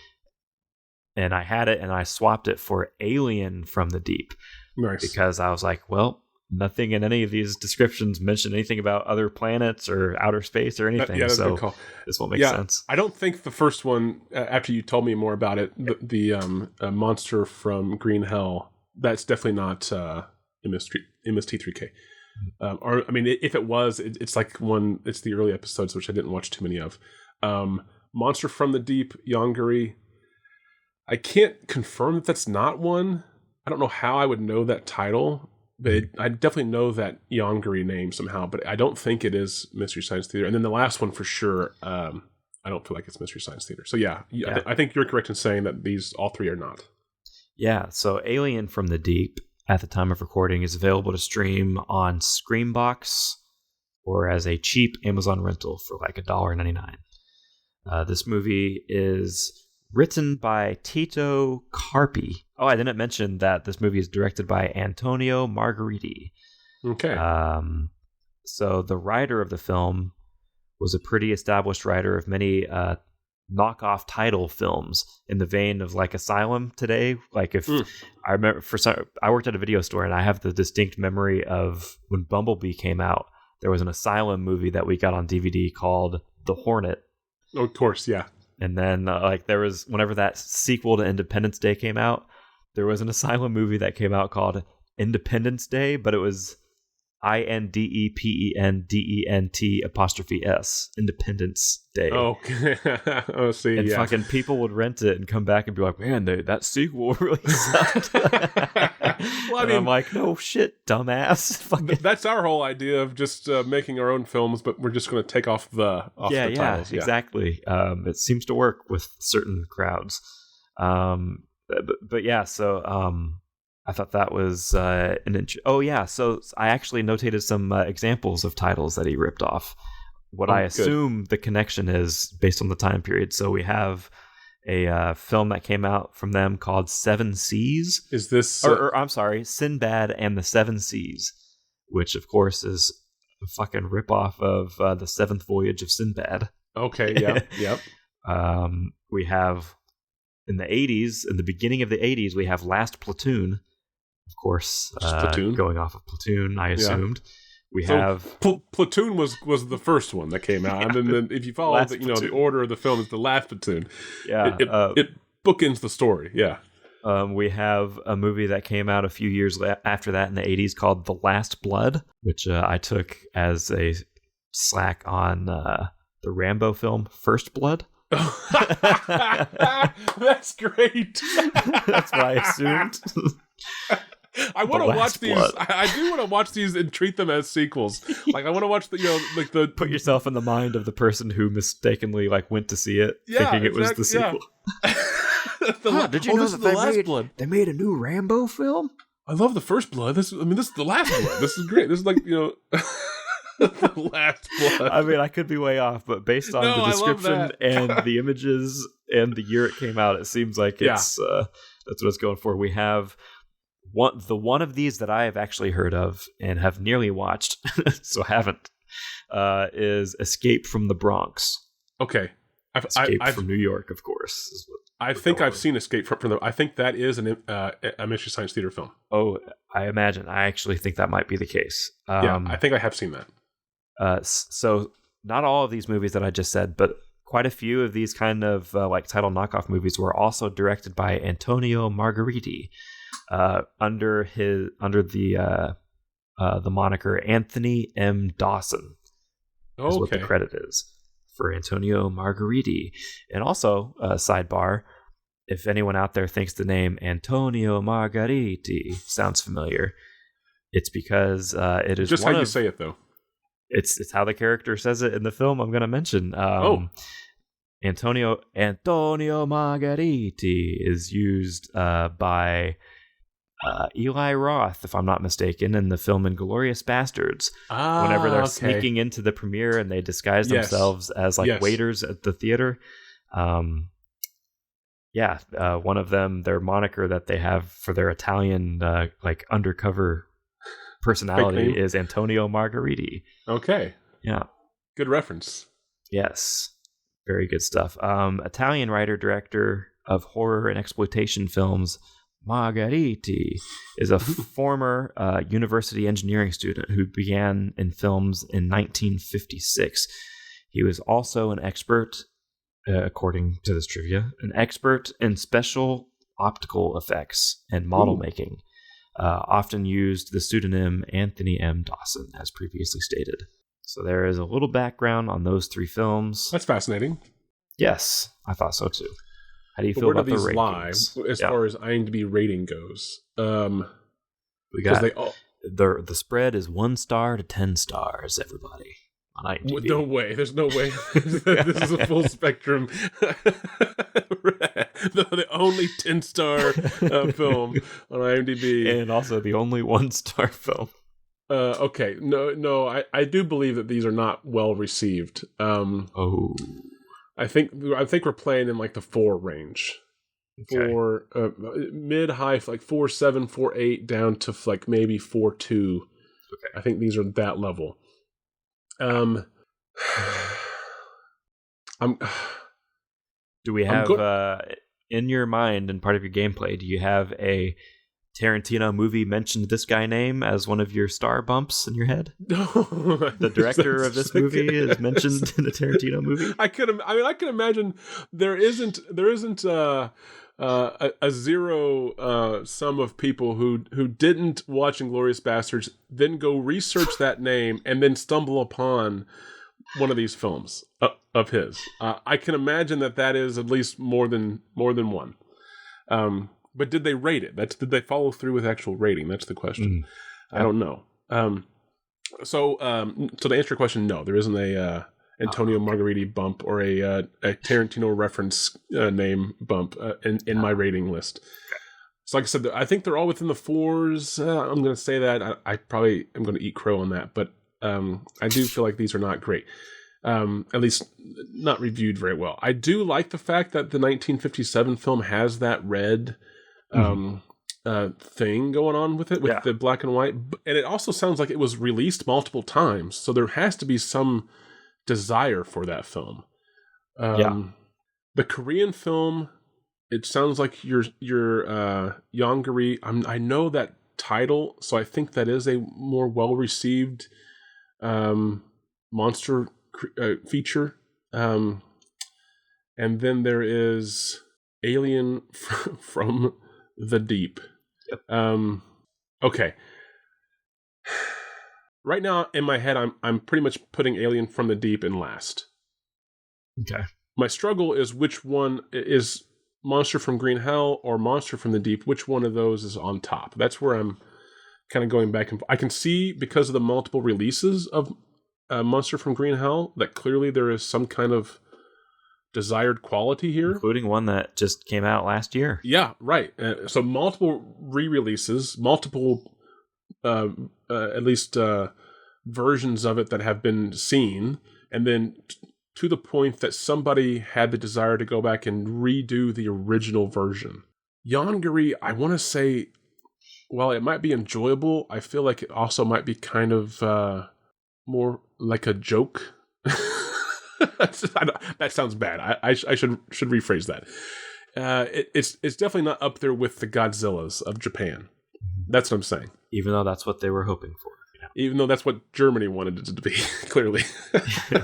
B: and I had it, and I swapped it for Alien from the Deep.
C: Nice.
B: Because I was like, well, nothing in any of these descriptions mention anything about other planets or outer space or anything.
C: That's a
B: so
C: good call.
B: This will make sense.
C: I don't think the first one, after you told me more about it, the monster from Green Hell, that's definitely not MST3K. Or I mean, if it was, it's like it's the early episodes, which I didn't watch too many of. Monster from the Deep, YONGARY. I can't confirm that that's not one. I don't know how I would know that title, but I definitely know that YONGARY name somehow, but I don't think it is Mystery Science Theater. And then the last one for sure, I don't feel like it's Mystery Science Theater. So I think you're correct in saying that all three are not. Yeah,
B: so Alien from the Deep, at the time of recording, is available to stream on Screambox or as a cheap Amazon rental for like $1.99. This movie is written by Tito Carpi. Oh, I didn't mention that this movie is directed by Antonio Margheriti.
C: Okay.
B: So the writer of the film was a pretty established writer of many knockoff title films in the vein of like Asylum today. Like if I remember, I worked at a video store, and I have the distinct memory of when Bumblebee came out. There was an Asylum movie that we got on DVD called The Hornet.
C: Oh, of course, yeah.
B: And then there was, whenever that sequel to Independence Day came out, there was an Asylum movie that came out called Independence Day, but it was INDEPENDENT''S Independence Day.
C: Oh, oh, see,
B: and fucking people would rent it and come back and be like, "Man, that sequel really sucked." Well, I mean, I'm like, "No shit, dumbass."
C: That's our whole idea of just making our own films, but we're just going to take off the titles.
B: Yeah, exactly. It seems to work with certain crowds. But yeah, so. I thought that was so I actually notated some examples of titles that he ripped off. What I assume the connection is based on the time period. So we have a film that came out from them called Seven Seas.
C: Is this...
B: or I'm sorry, Sinbad and the Seven Seas, which of course is a fucking ripoff of The Seventh Voyage of Sinbad.
C: Okay, yeah, yep.
B: We have... In the 80s, in the beginning of the 80s, we have Last Platoon. Of course,
C: Platoon?
B: Going off of Platoon, I assumed. We
C: so
B: have
C: Platoon was the first one that came out, and then if you follow the order of the film, is the Last Platoon.
B: Yeah,
C: it bookends the story. Yeah.
B: We have a movie that came out a few years after that in the 80s called The Last Blood, which I took as a slack on the Rambo film First Blood.
C: That's great.
B: That's what I assumed.
C: I want to watch these. I do want to watch these and treat them as sequels. Like I want to watch the
B: put yourself in the mind of the person who mistakenly went to see it, thinking it was the sequel.
C: Yeah.
B: Did you know that they made a new Rambo film?
C: I love the First Blood. This is the Last Blood. This is great. This is like the Last Blood.
B: I mean, I could be way off, but based on the description and the images and the year it came out, it seems like it's that's what it's going for. We have one of these that I have actually heard of and have nearly watched, so haven't, is Escape from the Bronx.
C: Okay.
B: Escape from New York, of course. Is what
C: I think I've seen Escape from the... I think that is a Mystery Science Theater film.
B: Oh, I imagine. I actually think that might be the case.
C: I think I have seen that.
B: So not all of these movies that I just said, but quite a few of these kind of title knockoff movies were also directed by Antonio Margheriti, under the moniker Anthony M. Dawson. Is what the credit is for Antonio Margheriti. And also, sidebar, if anyone out there thinks the name Antonio Margheriti sounds familiar, it's because it is
C: just how you say it, though.
B: It's how the character says it in the film I'm going to mention. Antonio Margheriti is used by Eli Roth, if I'm not mistaken, in the film Inglourious Bastards. Whenever they're sneaking into the premiere and they disguise themselves as waiters at the theater. Yeah, one of them, their moniker that they have for their Italian like undercover personality is Antonio Margheriti.
C: Okay.
B: Yeah.
C: Good reference.
B: Yes. Very good stuff. Italian writer director of horror and exploitation films, Margheriti is a former university engineering student who began in films in 1956. He was also an expert, according to this trivia, an expert in special optical effects and model making. Often used the pseudonym Anthony M. Dawson, as previously stated. So there is a little background on those 3 films.
C: That's fascinating.
B: Yes, I thought so too. How do you feel
C: where
B: about
C: do
B: the
C: these
B: rankings?
C: lie as far as IMDb rating goes?
B: We got the spread is 1 star to 10 stars. Everybody on IMDb.
C: No way. There's no way. This is a full spectrum. the only 10-star film on IMDb,
B: and also the only 1-star film.
C: Okay, no, I do believe that these are not well received. I think we're playing in like the 4 range,
B: Okay.
C: 4 mid high, like 4.7, 4.8 down to like maybe 4.2.
B: Okay,
C: I think these are that level.
B: Do we have in your mind and part of your gameplay? Do you have a Tarantino movie mentioned this guy name as one of your star bumps in your head?
C: No,
B: The director of this movie is mentioned in a Tarantino movie.
C: I can imagine there isn't a zero sum of people who didn't watch Inglourious Bastards, then go research that name and then stumble upon one of these films of his. I can imagine that is at least more than one. But did they rate it? Did they follow through with actual rating? That's the question. I don't know. So to answer your question, no, there isn't a Antonio Margheriti bump or a Tarantino reference name bump in my rating list. So like I said, I think they're all within the 4s. I'm going to say that. I probably am going to eat crow on that, but I do feel like these are not great. At least not reviewed very well. I do like the fact that the 1957 film has that red thing going on with it, with the black and white. And it also sounds like it was released multiple times. So there has to be some desire for that film. The Korean film, it sounds like your YONGARY. I know that title, so I think that is a more well-received monster feature. And then there is Alien from the Deep. Okay. Right now in my head, I'm pretty much putting Alien from the Deep in last.
B: Okay.
C: My struggle is which one is Monster from Green Hell or Monster from the Deep. Which one of those is on top? That's where I'm kind of going back and forth. I can see, because of the multiple releases of Monster from Green Hell, that clearly there is some kind of desired quality here,
B: including one that just came out last year.
C: Yeah, right. So multiple re-releases, multiple at least versions of it that have been seen, and then to the point that somebody had the desire to go back and redo the original version. YONGARY, I want to say, while it might be enjoyable, I feel like it also might be kind of more like a joke. That sounds bad. I should rephrase that. It's definitely not up there with the Godzillas of Japan. That's what I'm saying.
B: Even though that's what they were hoping for.
C: Even though that's what Germany wanted it to be, clearly.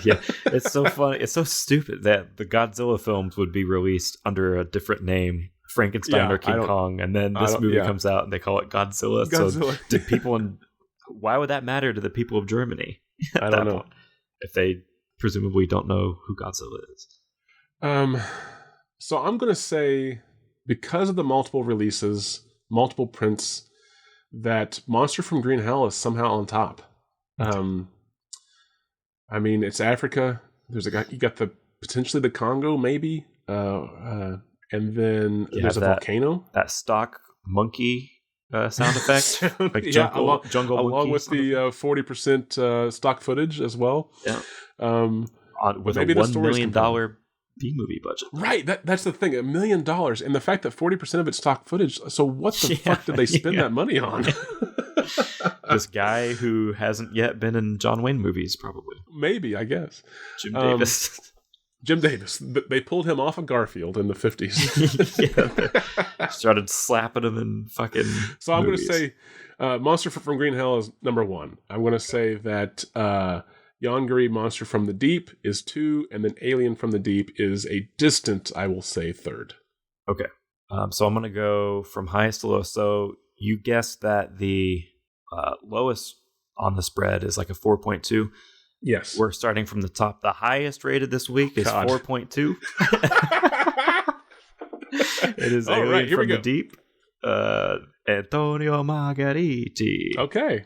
B: Yeah, it's so funny. It's so stupid that the Godzilla films would be released under a different name, Frankenstein or King Kong, and then this movie comes out and they call it Godzilla. So did people why would that matter to the people of Germany?
C: I don't know.
B: If they presumably don't know who Godzilla is.
C: So I'm going to say, because of the multiple releases, multiple prints, that Monster from Green Hell is somehow on top. I mean, it's Africa. You got potentially the Congo, maybe, and then there's a volcano.
B: That stock monkey sound effect, like jungle
C: along with the 40% stock footage as well.
B: Yeah, with maybe a $1 million B-movie budget.
C: Right, that's the thing, $1 million, and the fact that 40% of it's stock footage. So what the fuck did they spend that money on?
B: This guy who hasn't yet been in John Wayne movies, probably.
C: Maybe, I guess.
B: Jim Davis.
C: Jim Davis. They pulled him off of Garfield in the 50s.
B: Started slapping him in fucking
C: So I'm going to
B: movies.
C: say Monster from Green Hell is number 1. I'm going to say that YONGARY, Monster from the Deep is 2, and then Alien from the Deep is a distant, I will say, 3rd.
B: Okay. So I'm going to go from highest to lowest. So you guessed that the lowest on the spread is like a 4.2.
C: Yes.
B: We're starting from the top. The highest rated this week is 4.2. It is Alien from the Deep. Antonio Margheriti.
C: Okay.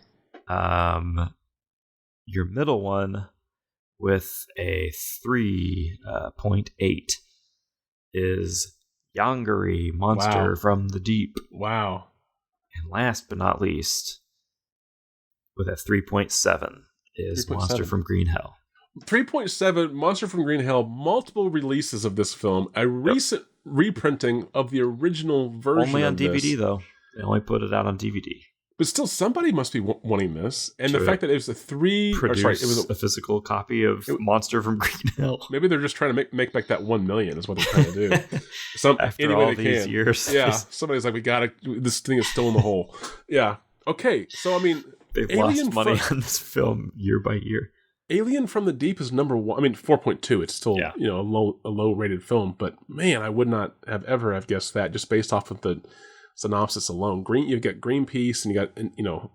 B: Your middle one with a 3.8 is YONGARY, Monster from the Deep.
C: Wow.
B: And last but not least, with a 3.7 is
C: 3.7.
B: Monster from Green Hell.
C: 3.7, Monster from Green Hell, multiple releases of this film, a recent reprinting of the original version.
B: Only on
C: of
B: DVD,
C: this.
B: though. They only put it out on DVD.
C: But still, somebody must be wanting this. And
B: Sure.
C: the fact that it was a
B: A physical copy of Monster from Green Hell.
C: Maybe they're just trying to make back that 1 million is what they're trying to do.
B: After
C: any way
B: all
C: they
B: these
C: can.
B: years.
C: Yeah, somebody's like, this thing is still in the hole. Yeah. Okay, so I mean,
B: They've
C: Alien
B: lost money on this film year by year.
C: Alien from the Deep is number 1. I mean, 4.2. It's still a low rated film, but man, I would not have ever guessed that just based off of the synopsis alone. You've got Greenpeace and you got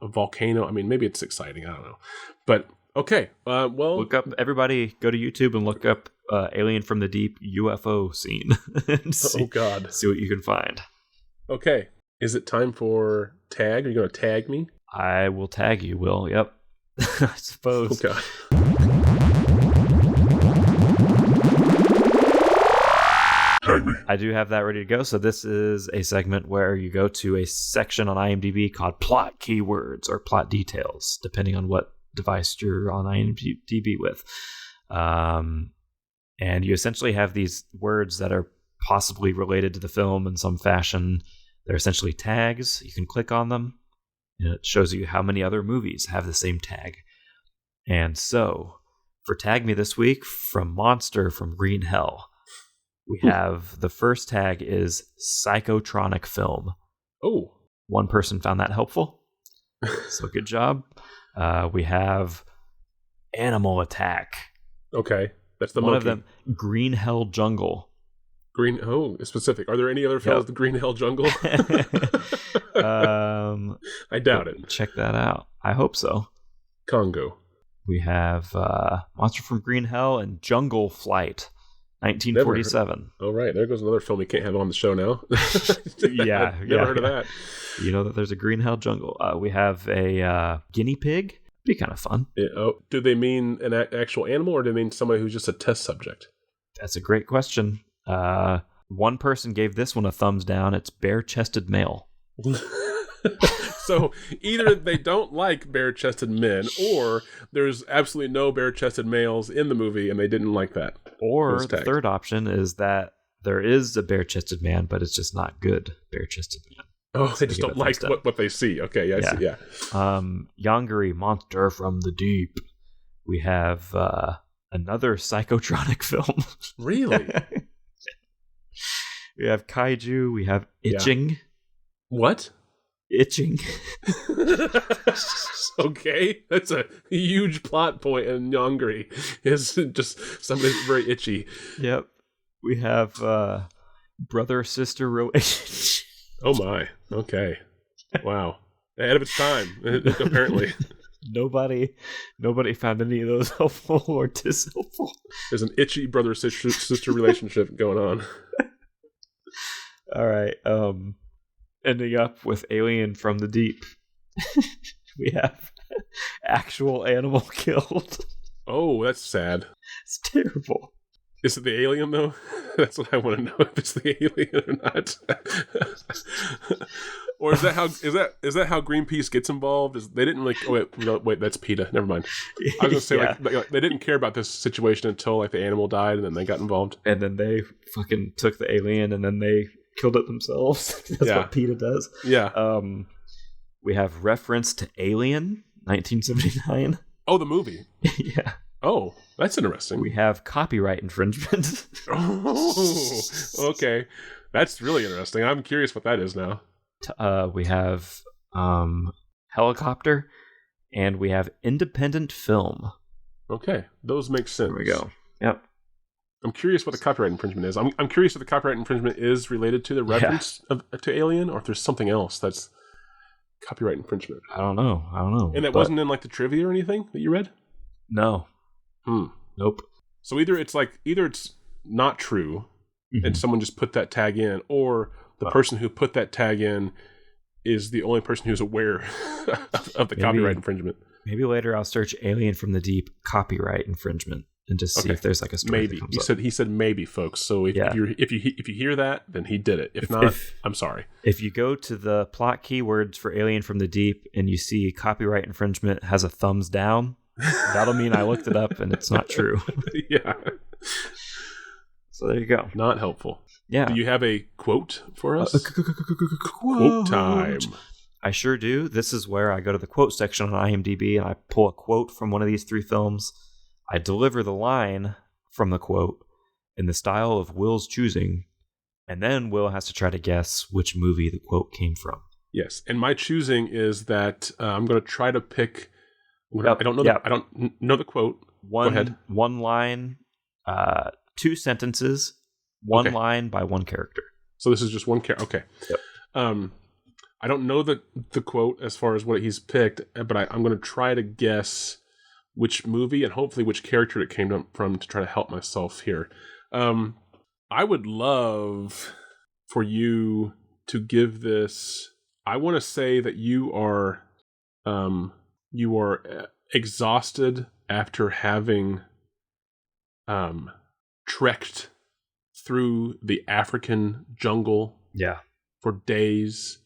C: a volcano. I mean, maybe it's exciting. I don't know, but okay. Well,
B: Look up, everybody. Go to YouTube and look up Alien from the Deep UFO scene. And see,
C: oh God,
B: see what you can find.
C: Okay, is it time for tag? Are you going to tag me?
B: I will tag you, Will. Yep. I suppose.
C: Oh God.
B: I do have that ready to go. So this is a segment where you go to a section on IMDb called plot keywords or plot details, depending on what device you're on IMDb with. And you essentially have these words that are possibly related to the film in some fashion. They're essentially tags. You can click on them, and it shows you how many other movies have the same tag. And so, for Tag Me this week, from Monster from Green Hell, we have the first tag is Psychotronic Film.
C: Oh.
B: One person found that helpful. So good job. We have Animal Attack.
C: Okay. That's the
B: One
C: monkey.
B: of them, Green Hell Jungle.
C: It's specific. Are there any other films with Green Hell Jungle? I doubt it.
B: Check that out. I hope so.
C: Congo.
B: We have Monster from Green Hell and Jungle Flight, 1947.
C: Oh, right. There goes another film we can't have on the show now.
B: Yeah.
C: Never heard of that.
B: You know that there's a Green Hell Jungle. We have a guinea pig. Be kind of fun.
C: Yeah, do they mean an actual animal or do they mean somebody who's just a test subject?
B: That's a great question. One person gave this one a thumbs down. It's bare-chested male.
C: So either they don't like bare-chested men, or there's absolutely no bare-chested males in the movie, and they didn't like that.
B: Or the third option is that there is a bare-chested man, but it's just not good bare-chested man.
C: Oh, they just don't like what they see. Okay, I see. Yeah.
B: YONGARY, Monster from the Deep. We have another psychotronic film.
C: Really?
B: We have Kaiju. We have Itching.
C: Yeah. What?
B: Itching.
C: Okay, that's a huge plot point in YONGARY. Is just somebody's very itchy.
B: Yep. We have brother-sister relationship.
C: Oh my. Okay. Wow. Ahead of its time, apparently.
B: Nobody found any of those helpful or dishelpful.
C: There's an itchy brother-sister relationship going on.
B: All right. Ending up with Alien from the Deep. We have actual animal killed.
C: Oh, that's sad.
B: It's terrible.
C: Is it the alien though? That's what I want to know, if it's the alien or not. Or is that how Greenpeace gets involved? They didn't like. Oh wait, that's PETA. Never mind. I was gonna say like they didn't care about this situation until like the animal died, and then they got involved.
B: And then they fucking took the alien, and then they killed it themselves. That's what PETA does.
C: Yeah.
B: We have reference to Alien, 1979.
C: Oh, the movie.
B: Yeah.
C: Oh, that's interesting.
B: We have copyright infringement.
C: Oh, okay. That's really interesting. I'm curious what that is now.
B: We have helicopter, and we have independent film.
C: Okay, those make sense.
B: There we go. Yep.
C: I'm curious what the copyright infringement is. I'm curious if the copyright infringement is related to the reference to Alien, or if there's something else that's copyright infringement.
B: I don't know.
C: And that wasn't in like the trivia or anything that you read?
B: No. Nope.
C: So either it's not true, and someone just put that tag in, or the person who put that tag in is the only person who's aware of the copyright infringement.
B: Maybe later I'll search Alien from the Deep copyright infringement and just see if there's like a story.
C: Maybe
B: that comes up.
C: he said maybe, folks. So if you hear that, then he did it. If not, I'm sorry.
B: If you go to the plot keywords for Alien from the Deep and you see copyright infringement has a thumbs down, that'll mean I looked it up and it's not true.
C: Yeah.
B: So there you go.
C: Not helpful.
B: Yeah.
C: Do you have a quote for us? Quote time.
B: I sure do. This is where I go to the quote section on IMDb and I pull a quote from one of these three films. I deliver the line from the quote in the style of Will's choosing, and then Will has to try to guess which movie the quote came from.
C: Yes, and my choosing is that I'm going to try to pick. I don't know. I don't know the quote. Go ahead.
B: One line, 2 sentences, one line by one character.
C: So this is just one character. Okay.
B: Yep.
C: I don't know the quote as far as what he's picked, but I'm going to try to guess which movie and hopefully which character it came from to try to help myself here. I would love for you to give this. I want to say that you are exhausted after having trekked through the African jungle for days.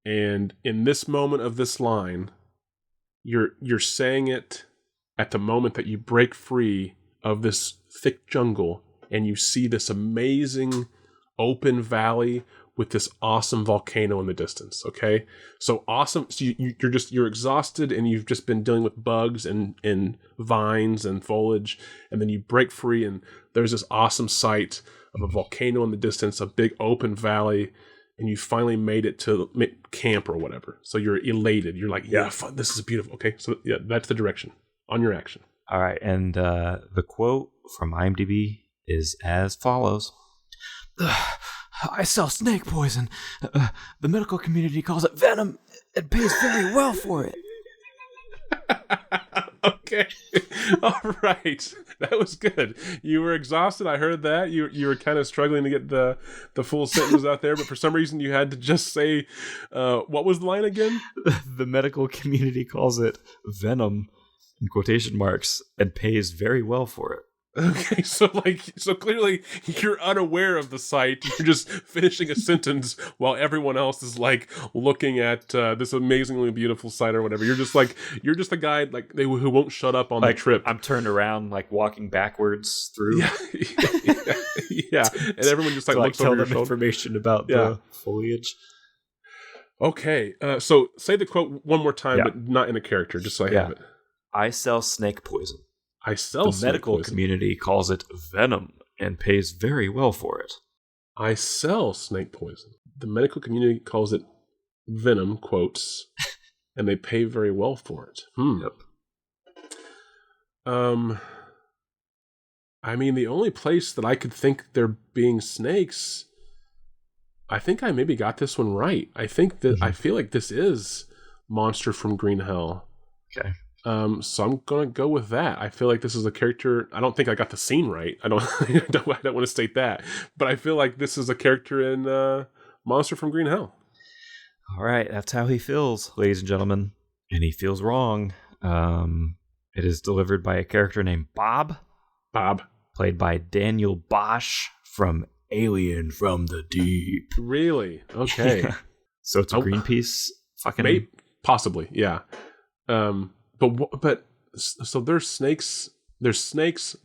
C: And in this moment of this line, you're saying it at the moment that you break free of this thick jungle and you see this amazing open valley with this awesome volcano in the distance. Okay, so awesome. So you're exhausted and you've just been dealing with bugs and vines and foliage, and then you break free and there's this awesome sight of a volcano in the distance, a big open valley. And you finally made it to camp or whatever. So you're elated. You're like, this is beautiful. Okay, so that's the direction on your action.
B: All right, and the quote from IMDb is as follows. I sell snake poison. The medical community calls it venom. It pays very well for it.
C: Okay. All right. That was good. You were exhausted. I heard that. You were kind of struggling to get the full sentence out there, but for some reason you had to just say, what was the line again?
B: The medical community calls it venom, in quotation marks, and pays very well for it.
C: Okay, so clearly you're unaware of the site. You're just finishing a sentence while everyone else is like looking at this amazingly beautiful site or whatever. You're just the guy like who won't shut up on the trip.
B: I'm turned around like walking backwards through.
C: Yeah. And everyone just like looks over your shoulder.
B: Information about the foliage.
C: Okay, so say the quote one more time, but not in a character, just so I have it.
B: I sell snake poison.
C: I sell
B: the medical community calls it venom and pays very well for it.
C: I sell snake poison. The medical community calls it venom, quotes, and they pay very well for it.
B: Yep.
C: I mean, the only place that I could think there being snakes, I think I maybe got this one right. I think that I feel like this is Monster from Green Hell.
B: Okay.
C: So I'm gonna go with that. I feel like this is a character. I don't think I got the scene right. I don't want to state that, but I feel like this is a character in Monster from Green Hell.
B: All right, that's how he feels, ladies and gentlemen, and he feels wrong. It is delivered by a character named Bob.
C: Bob.
B: played by Daniel Bosch from Alien from the Deep.
C: Really? Okay.
B: So it's a Greenpeace fucking...
C: Maybe, possibly, yeah. But so there's snakes,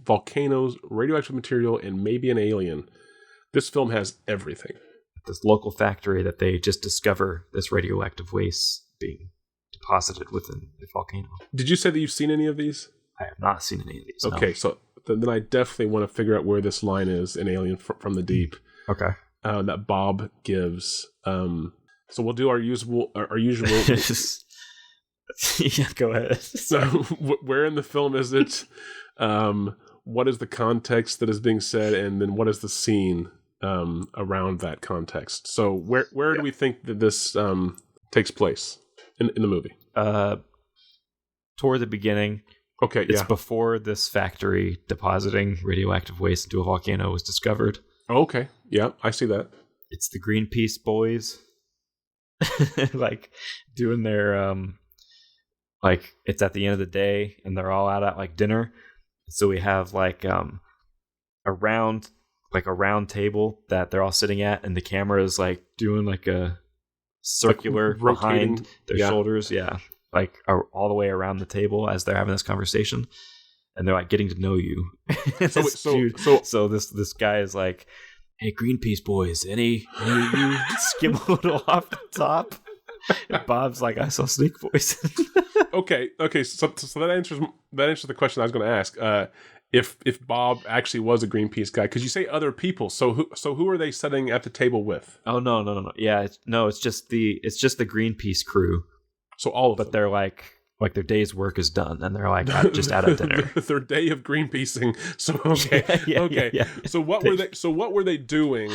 C: volcanoes, radioactive material, and maybe an alien. This film has everything.
B: This local factory that they just discover this radioactive waste being deposited within the volcano.
C: Did you say that you've seen any of these?
B: I have not seen any of these.
C: Okay,
B: no.
C: so then I definitely want to figure out where this line is in Alien from the Deep.
B: Okay.
C: That Bob gives. So we'll do our usual.
B: Yeah, go ahead.
C: So, where in the film is it? What is the context that is being said, and then what is the scene around that context? So, where do we think that this takes place in the movie?
B: Toward the beginning.
C: Okay,
B: it's before this factory depositing radioactive waste into a volcano was discovered.
C: Oh, okay, yeah, I see that.
B: It's the Greenpeace boys, like doing their like it's at the end of the day, and they're all out at like dinner. So we have like a round table that they're all sitting at, and the camera is like doing like a circular
C: like rotating,
B: behind their shoulders, like all the way around the table as they're having this conversation, and they're like getting to know you. So this guy is like, "Hey, Greenpeace boys, any of you skim a little off the top?" And Bob's like, "I saw snake poison."
C: Okay. So that answers the question I was going to ask. If Bob actually was a Greenpeace guy, because you say other people, so who are they sitting at the table with?
B: Oh no. Yeah, it's just the Greenpeace crew.
C: So all of them.
B: But they're like their day's work is done, and they're like just out of dinner.
C: Their day of Greenpeacing. So okay.
B: Yeah.
C: So what were they doing?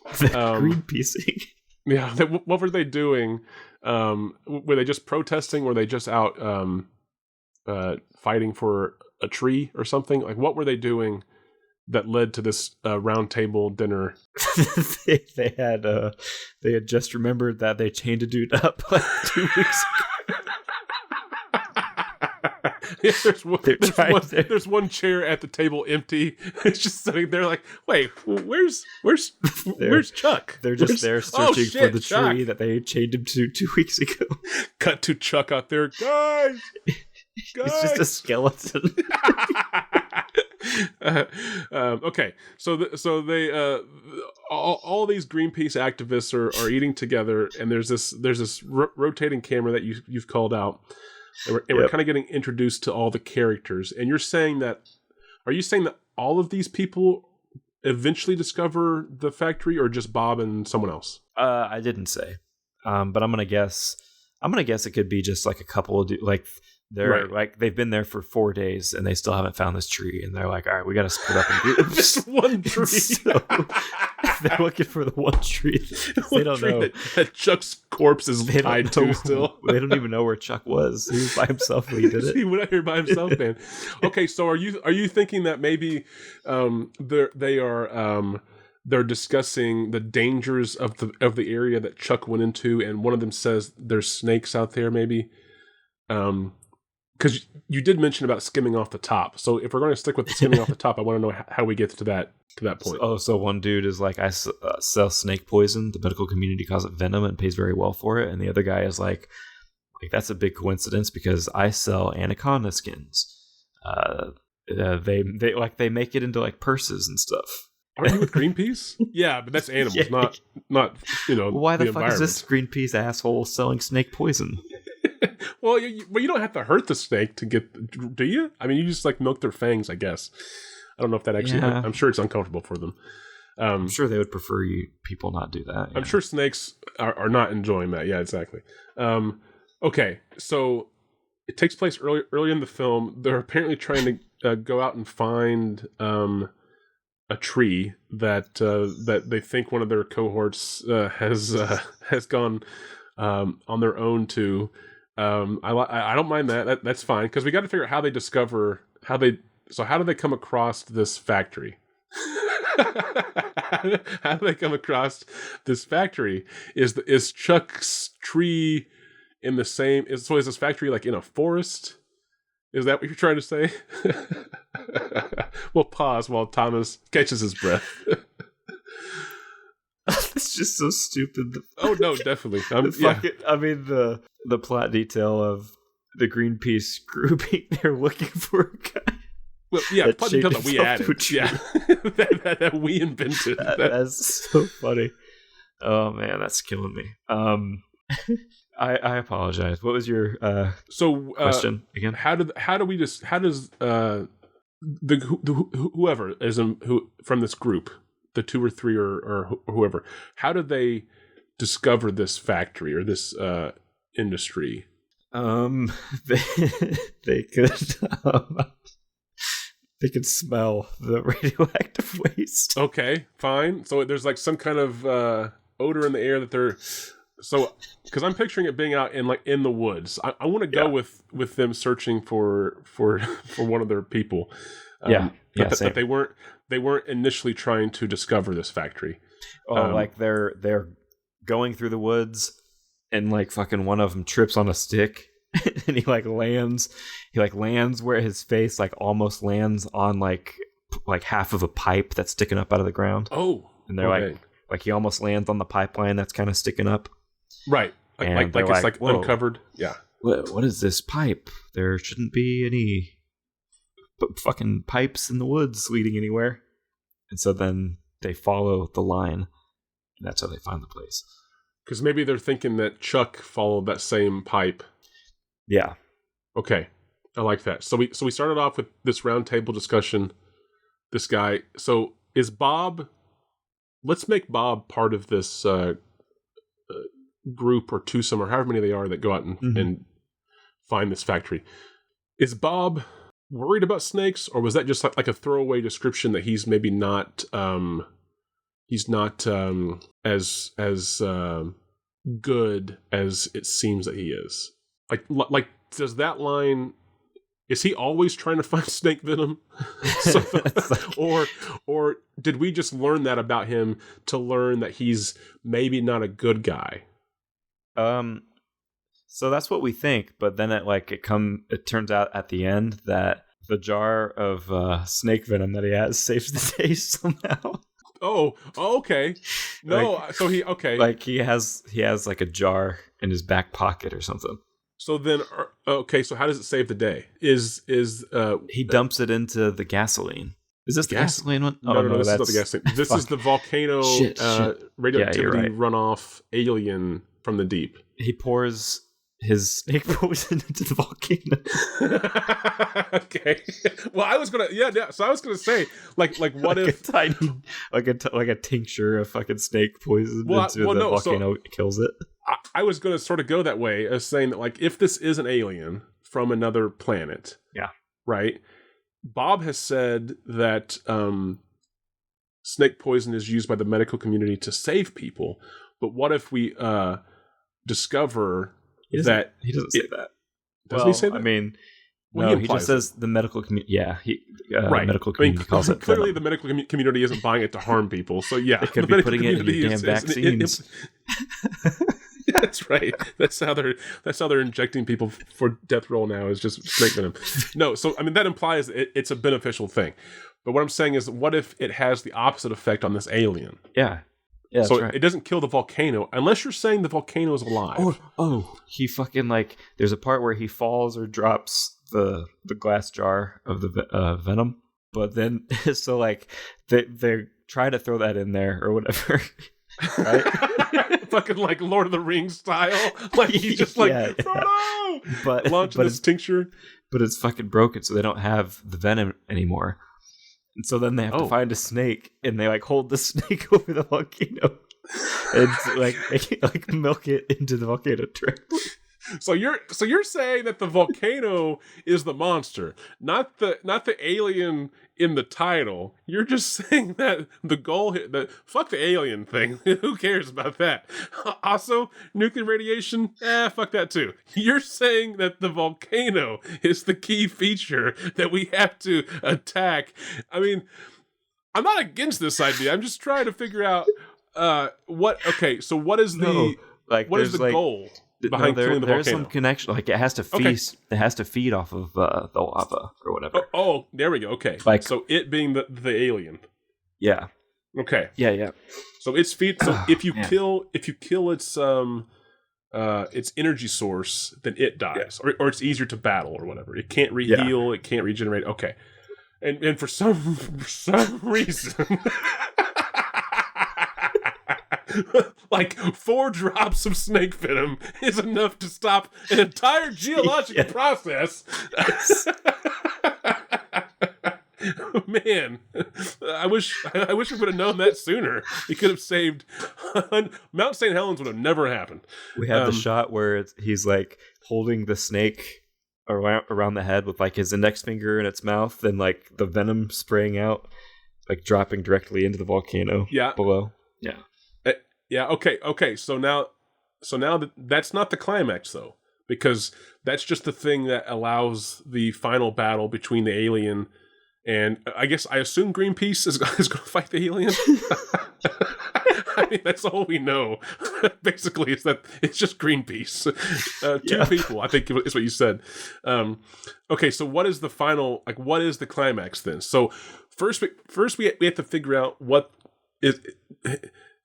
B: Greenpeacing.
C: Yeah. What were they doing? Were they just protesting? Were they just out fighting for a tree or something? Like, what were they doing that led to this round table dinner?
B: they had just remembered that they chained a dude up like 2 weeks ago.
C: Yeah, there's one chair at the table empty. It's just sitting there like, wait, where's Chuck?
B: They're just there searching for the
C: Chuck.
B: tree that they chained him to 2 weeks ago.
C: Cut to Chuck out there, guys.
B: It's just a skeleton.
C: Okay, so they all these Greenpeace activists are eating together, and there's this rotating camera that you've called out, and we're kind of getting introduced to all the characters. And are you saying that all of these people eventually discover the factory, or just Bob and someone else?
B: I didn't say, but I'm gonna guess it could be just like a couple of they're like they've been there for 4 days and they still haven't found this tree, and they're like, all right, we got to split up in groups.
C: Just one tree.
B: So they're looking for the one tree. They don't know
C: that Chuck's corpse is tied to still.
B: They don't even know where Chuck was. He was by himself when he did it.
C: He went out here by himself, man. Okay, so are you thinking that maybe they're discussing the dangers of the area that Chuck went into, and one of them says there's snakes out there, maybe? Because you did mention about skimming off the top. So if we're going to stick with the skimming off the top, I want to know how we get to that point.
B: So one dude is like, I sell snake poison. The medical community calls it venom and pays very well for it. And the other guy is like that's a big coincidence because I sell anaconda skins. They make it into like purses and stuff.
C: Are you with Greenpeace? Yeah, but that's animals, not
B: Why the fuck
C: environment.
B: is this Greenpeace asshole selling snake poison?
C: Well, you don't have to hurt the snake to get, do you? I mean, you just like milk their fangs, I guess. I don't know if that actually.
B: Yeah.
C: I'm sure it's uncomfortable for them.
B: I'm sure they would prefer people not do that. Yeah.
C: I'm sure snakes are not enjoying that. Yeah, exactly. Okay, so it takes place early in the film. They're apparently trying to go out and find a tree that they think one of their cohorts has gone on their own to. I don't mind that. That's fine, because we got to figure out how they discover how do they come across this factory? How do they come across this factory? Is Chuck's tree in the same? Is this factory like in a forest? Is that what you're trying to say? We'll pause while Thomas catches his breath.
B: It's just so stupid.
C: Oh no, definitely.
B: I mean the plot detail of the Greenpeace group they're looking for a guy.
C: Well, yeah,
B: that
C: plot detail that we
B: shaped
C: added.
B: itself
C: Yeah, that we invented.
B: That's so funny. Oh man, that's killing me. I apologize. What was your question again?
C: How does whoever is who from this group, the 2 or 3 or whoever, how did they discover this factory or this industry?
B: They could smell the radioactive waste.
C: Okay, fine. So there's like some kind of odor in the air that they're because I'm picturing it being out in the woods. I want to go with them searching for one of their people. That they weren't initially trying to discover this factory.
B: Like they're going through the woods and like fucking one of them trips on a stick and he lands where his face like almost lands on like half of a pipe that's sticking up out of the ground.
C: Oh,
B: and they're like he almost lands on the pipeline that's kind of sticking up.
C: Right. Like it's like uncovered. Yeah.
B: What is this pipe? There shouldn't be any fucking pipes in the woods leading anywhere. And so then they follow the line, and that's how they find the place.
C: Because maybe they're thinking that Chuck followed that same pipe.
B: Yeah.
C: Okay. I like that. So we started off with this roundtable discussion. This guy. So is Bob... Let's make Bob part of this group or twosome or however many they are that go out and find this factory. Is Bob worried about snakes, or was that just like a throwaway description that he's maybe not as good as it seems that he is? Like does that line... Is he always trying to find snake venom? Or did we just learn that about him to learn that he's maybe not a good guy?
B: So that's what we think, but then it turns out at the end that the jar of snake venom that he has saves the day somehow.
C: Oh, okay. No, so he okay.
B: Like he has like a jar in his back pocket or something.
C: So then, okay. So how does it save the day? Is
B: he dumps it into the gasoline? Is this the gasoline one?
C: No, this is not the gasoline. This is the volcano radioactivity runoff alien from the deep.
B: He pours his snake poison into the volcano.
C: Okay. Well, I was gonna So I was gonna say like what if
B: a tiny like a tincture of fucking snake poison into the volcano kills it.
C: I was going to sort of go that way as saying that, like, if this is an alien from another planet, right? Bob has said that snake poison is used by the medical community to save people, but what if we discover that
B: he doesn't say that?
C: Doesn't he say that?
B: I mean, no, he just says the medical community. Yeah,
C: right.
B: Medical community calls it.
C: Clearly, the medical community isn't buying it to harm people. So yeah,
B: they could be putting it in your damn vaccines.
C: That's right. That's how they're injecting people for death row now, is just snake venom. No, so I mean that implies it's a beneficial thing. But what I'm saying is, what if it has the opposite effect on this alien?
B: Yeah.
C: So
B: right.
C: It doesn't kill the volcano, unless you're saying the volcano is alive.
B: He fucking there's a part where he falls or drops the glass jar of the venom, but then so they try to throw that in there or whatever. Right?
C: Fucking like Lord of the Rings style. Like he's just Frodo!
B: But
C: launching this tincture.
B: But it's fucking broken, so they don't have the venom anymore. And so then they have to find a snake, and they hold the snake over the volcano and they milk it into the volcano directly.
C: So you're saying that the volcano is the monster, not the alien in the title. You're just saying that the goal here, that fuck the alien thing. Who cares about that? Also, nuclear radiation, fuck that too. You're saying that the volcano is the key feature that we have to attack. I mean, I'm not against this idea. I'm just trying to figure out what is the goal? behind killing the
B: there's
C: volcano?
B: some connection. Like it has to feast. It has to feed off of the lava or whatever.
C: Oh, there we go. Okay,
B: Like-
C: so it being the alien.
B: Yeah.
C: Okay,
B: Yeah.
C: so it's feed. So if you
B: man.
C: kill its energy source, then it dies, or it's easier to battle or whatever. It can't heal. It can't regenerate. Okay, and for some reason. Like 4 drops of snake venom is enough to stop an entire geological process. Man, I wish we would have known that sooner. It could have saved Mount St. Helens would have never happened.
B: We have the shot where he's like holding the snake around the head with like his index finger in its mouth, and like the venom spraying out, like dropping directly into the volcano. Below. Yeah.
C: Yeah. Okay. So now that's not the climax though, because that's just the thing that allows the final battle between the alien and I assume Greenpeace is going to fight the alien. I mean, that's all we know. Basically, is that it's just Greenpeace. 2 people, I think, is what you said. Okay, so what is the final? Like, what is the climax then? So first we have to figure out what is.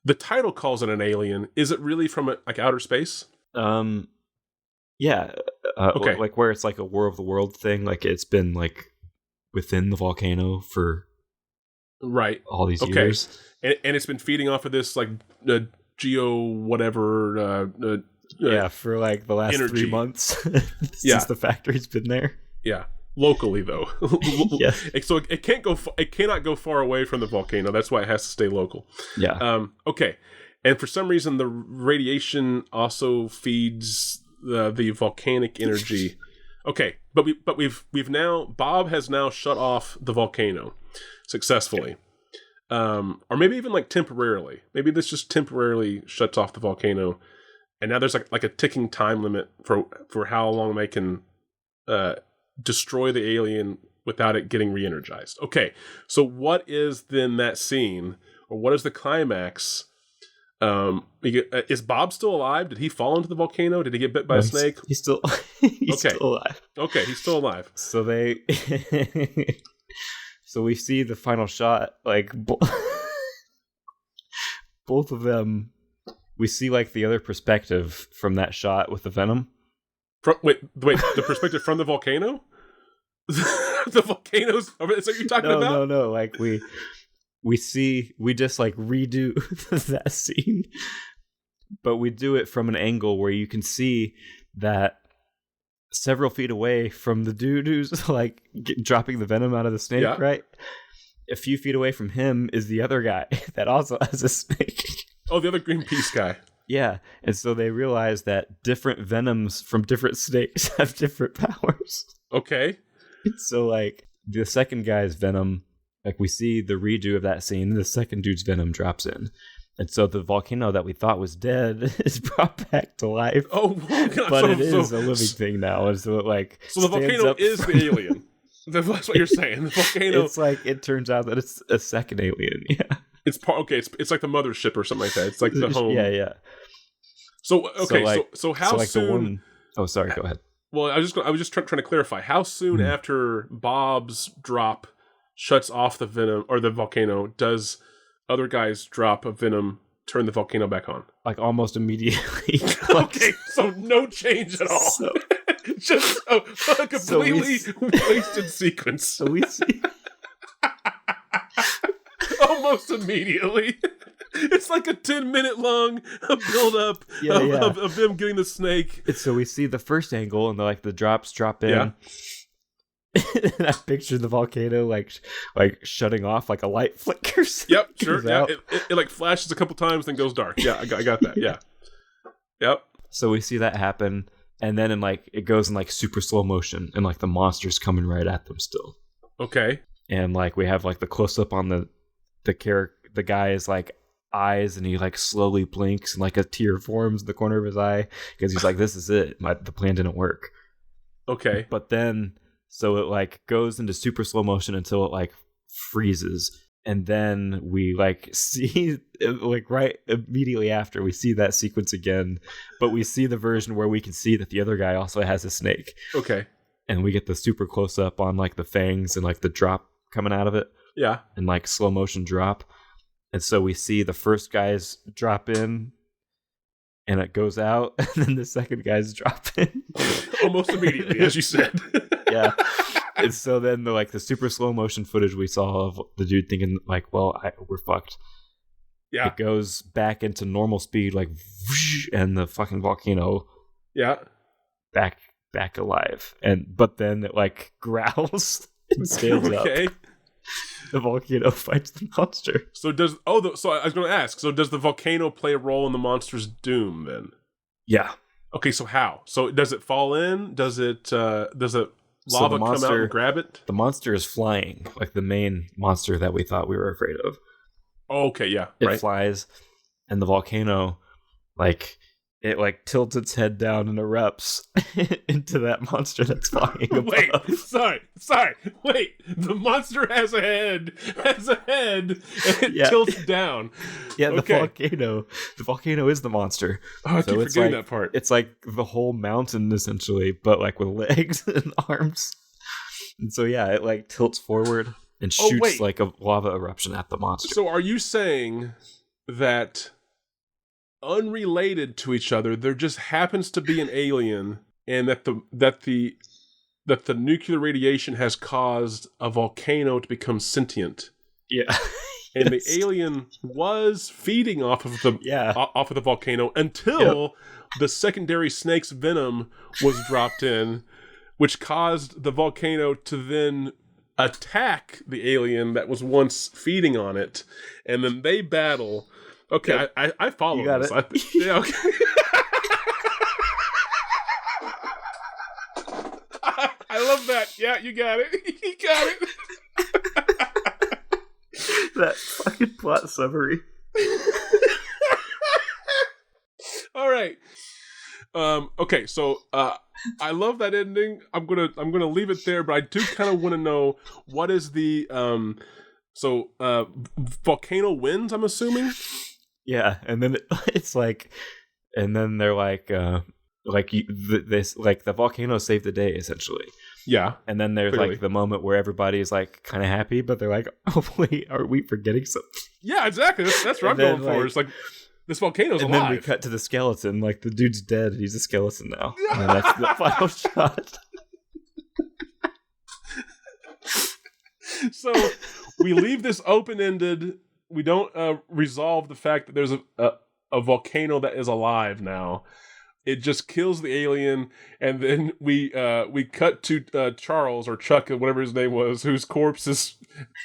C: The title calls it an alien. Is it really from like outer space?
B: Yeah.
C: Okay.
B: Like where it's like a War of the World thing. Like it's been like within the volcano for all these years.
C: And it's been feeding off of this like geo whatever.
B: For like the last
C: energy.
B: 3 months since the factory's been there.
C: Yeah. Locally though.
B: Yeah.
C: So it can't go. It cannot go far away from the volcano. That's why it has to stay local.
B: Yeah.
C: Okay. And for some reason, the radiation also feeds the volcanic energy. Okay, but we've now Bob has now shut off the volcano successfully, or maybe even like temporarily. Maybe this just temporarily shuts off the volcano, and now there's like a ticking time limit for how long they can destroy the alien without it getting re-energized. Okay, so what is then that scene, or what is the climax? Is Bob still alive? Did he fall into the volcano? Did he get bit by a snake?
B: He's still still alive.
C: Okay, he's still alive.
B: So so we see the final shot, like both of them. We see like the other perspective from that shot with the venom.
C: Wait, the perspective from the volcano? The volcanoes? Is that what you're talking about?
B: No. Like we just like redo that scene, but we do it from an angle where you can see that several feet away from the dude who's like dropping the venom out of the snake, right? A few feet away from him is the other guy that also has a snake.
C: Oh, the other Greenpeace guy.
B: Yeah, and so they realize that different venoms from different snakes have different powers.
C: Okay.
B: So like the second guy's venom, like we see the redo of that scene, the second dude's venom drops in. And so the volcano that we thought was dead is brought back to life.
C: Oh, God.
B: But it is a living thing now. And so
C: the volcano is the alien. That's what you're saying. The volcano.
B: It's like, it turns out that it's a second alien. Yeah.
C: It's it's like the mothership or something like that. It's like the home.
B: Yeah.
C: So okay, so how soon?
B: Oh, sorry. Go ahead.
C: Well, I was just trying to clarify. How soon after Bob's drop shuts off the venom or the volcano does other guys' drop of venom turn the volcano back on?
B: Like almost immediately.
C: Okay, so no change at all. Just a completely wasted sequence.
B: So we see
C: almost immediately. It's like a 10-minute long build-up of them getting the snake.
B: So we see the first angle, and the drops drop in. Yeah. And I picture the volcano like shutting off, like a light flickers.
C: Yep, sure. Yeah, it like flashes a couple times, then goes dark. Yeah, I got that. Yeah. Yep.
B: So we see that happen, and then it goes in super slow motion, and the monster's coming right at them still.
C: Okay.
B: And we have the close up on the guy's eyes, and he slowly blinks, and a tear forms in the corner of his eye because he's like, "This is it. The plan didn't work."
C: Okay.
B: But then, so it goes into super slow motion until it freezes, And then we like see like right immediately after we see that sequence again, but we see the version where we can see that the other guy also has a snake.
C: Okay.
B: And we get the super close up on like the fangs and like the drop coming out of it.
C: Yeah.
B: And like slow motion drop. And so we see the first guy's drop in and it goes out, and then the second guy's drop in.
C: Almost immediately, as you said.
B: Yeah. And so then the super slow motion footage we saw of the dude thinking like, well, we're fucked.
C: Yeah.
B: It goes back into normal speed, like, and the fucking volcano.
C: Yeah.
B: Back alive. But then it like growls and scales up. The volcano fights the monster.
C: So so I was going to ask, so does the volcano play a role in the monster's doom then?
B: Yeah.
C: Okay, so how? So does it fall in? Does it lava come out and grab it?
B: The monster is flying, like the main monster that we thought we were afraid of.
C: Oh, okay, yeah.
B: It flies, and the volcano, like, it like tilts its head down and erupts into that monster that's flying above.
C: Wait, sorry. Wait, the monster has a head, and it tilts down.
B: Yeah, the volcano is the monster.
C: Oh, I keep forgetting that part.
B: It's like the whole mountain essentially, but like with legs and arms. And so yeah, it like tilts forward and shoots like a lava eruption at the monster.
C: So are you saying that unrelated to each other, there just happens to be an alien, and that the nuclear radiation has caused a volcano to become sentient?
B: Yeah.
C: And the alien was feeding off of the volcano until the secondary snake's venom was dropped in, which caused the volcano to then attack the alien that was once feeding on it, and then they battle. Okay, yep. I follow this. Yeah, okay. I love that. Yeah, you got it. You got it.
B: That fucking plot summary.
C: All right. Okay, so I love that ending. I'm gonna leave it there, but I do kind of want to know what is the volcano wins, I'm assuming.
B: Yeah, and then it's like, and then they're like the volcano saved the day essentially.
C: Yeah,
B: and then there's like the moment where everybody's like kind of happy, but they're like, oh wait, are we forgetting something?
C: Yeah, exactly. That's what I'm going for. It's like this volcano's alive.
B: And then we cut to the skeleton. Like the dude's dead. He's a skeleton now. And that's the final shot.
C: So we leave this open-ended. We don't resolve the fact that there's a volcano that is alive now. It just kills the alien, and then we cut to Charles or Chuck, whatever his name was, whose corpse is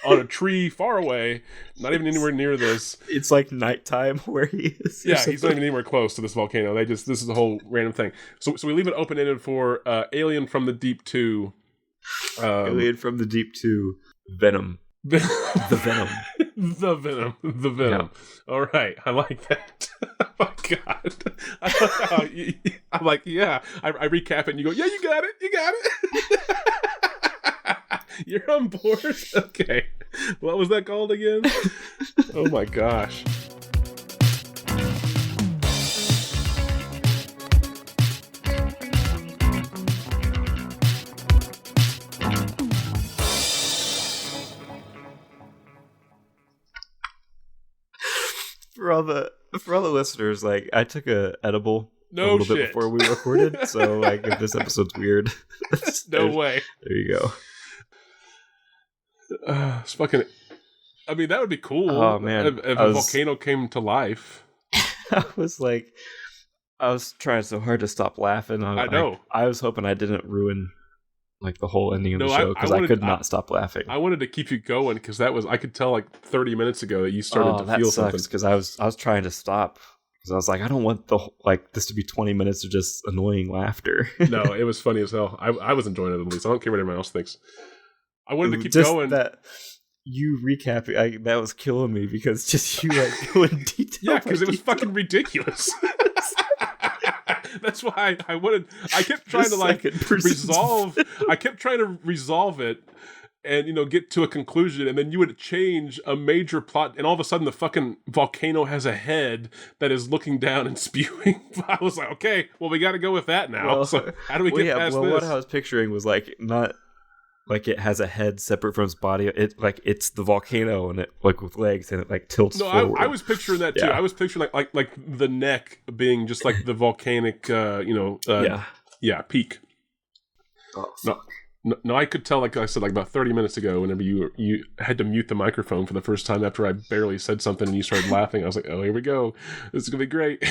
C: on a tree far away, not even anywhere near this.
B: It's like nighttime where he is.
C: Yeah, he's not even anywhere close to this volcano. This is a whole random thing. So we leave it open ended for Alien from the Deep 2.
B: Alien from the Deep 2, Venom. The Venom.
C: The Venom. Yeah. All right. I like that. Oh my God. I'm like, yeah. I recap it and you go, yeah, you got it. You got it. You're on board? Okay. What was that called again? Oh my gosh.
B: For all the listeners, like I took a edible a little bit before we recorded, so like if this episode's weird,
C: no way.
B: There you go.
C: It's fucking. I mean, that would be cool.
B: Oh man,
C: if a volcano came to life.
B: I was trying so hard to stop laughing.
C: I know.
B: I was hoping I didn't ruin like the whole ending of the show because I could not stop laughing.
C: I wanted to keep you going because I could tell like 30 minutes ago that you started to feel something.
B: Because I was trying to stop because I was like, I don't want this to be 20 minutes of just annoying laughter.
C: No, it was funny as hell. I was enjoying it at least. I don't care what everyone else thinks. I wanted to keep
B: just
C: going.
B: That you recapping that was killing me because just you like go in detail.
C: Yeah, because it was fucking ridiculous. That's why I kept trying to resolve. I kept trying to resolve it and get to a conclusion, and then you would change a major plot, and all of a sudden the fucking volcano has a head that is looking down and spewing. I was like, okay, well, we got to go with that now.
B: Well,
C: so how do we get past this?
B: What I was picturing was like not like it has a head separate from its body. It like it's the volcano and it like with legs and it like tilts forward.
C: I was picturing that too.
B: Yeah.
C: I was picturing like the neck being just like the volcanic, peak.
B: Oh,
C: No, I could tell, like I said, like about 30 minutes ago, whenever you had to mute the microphone for the first time after I barely said something and you started laughing, I was like, oh, here we go. This is going to be great.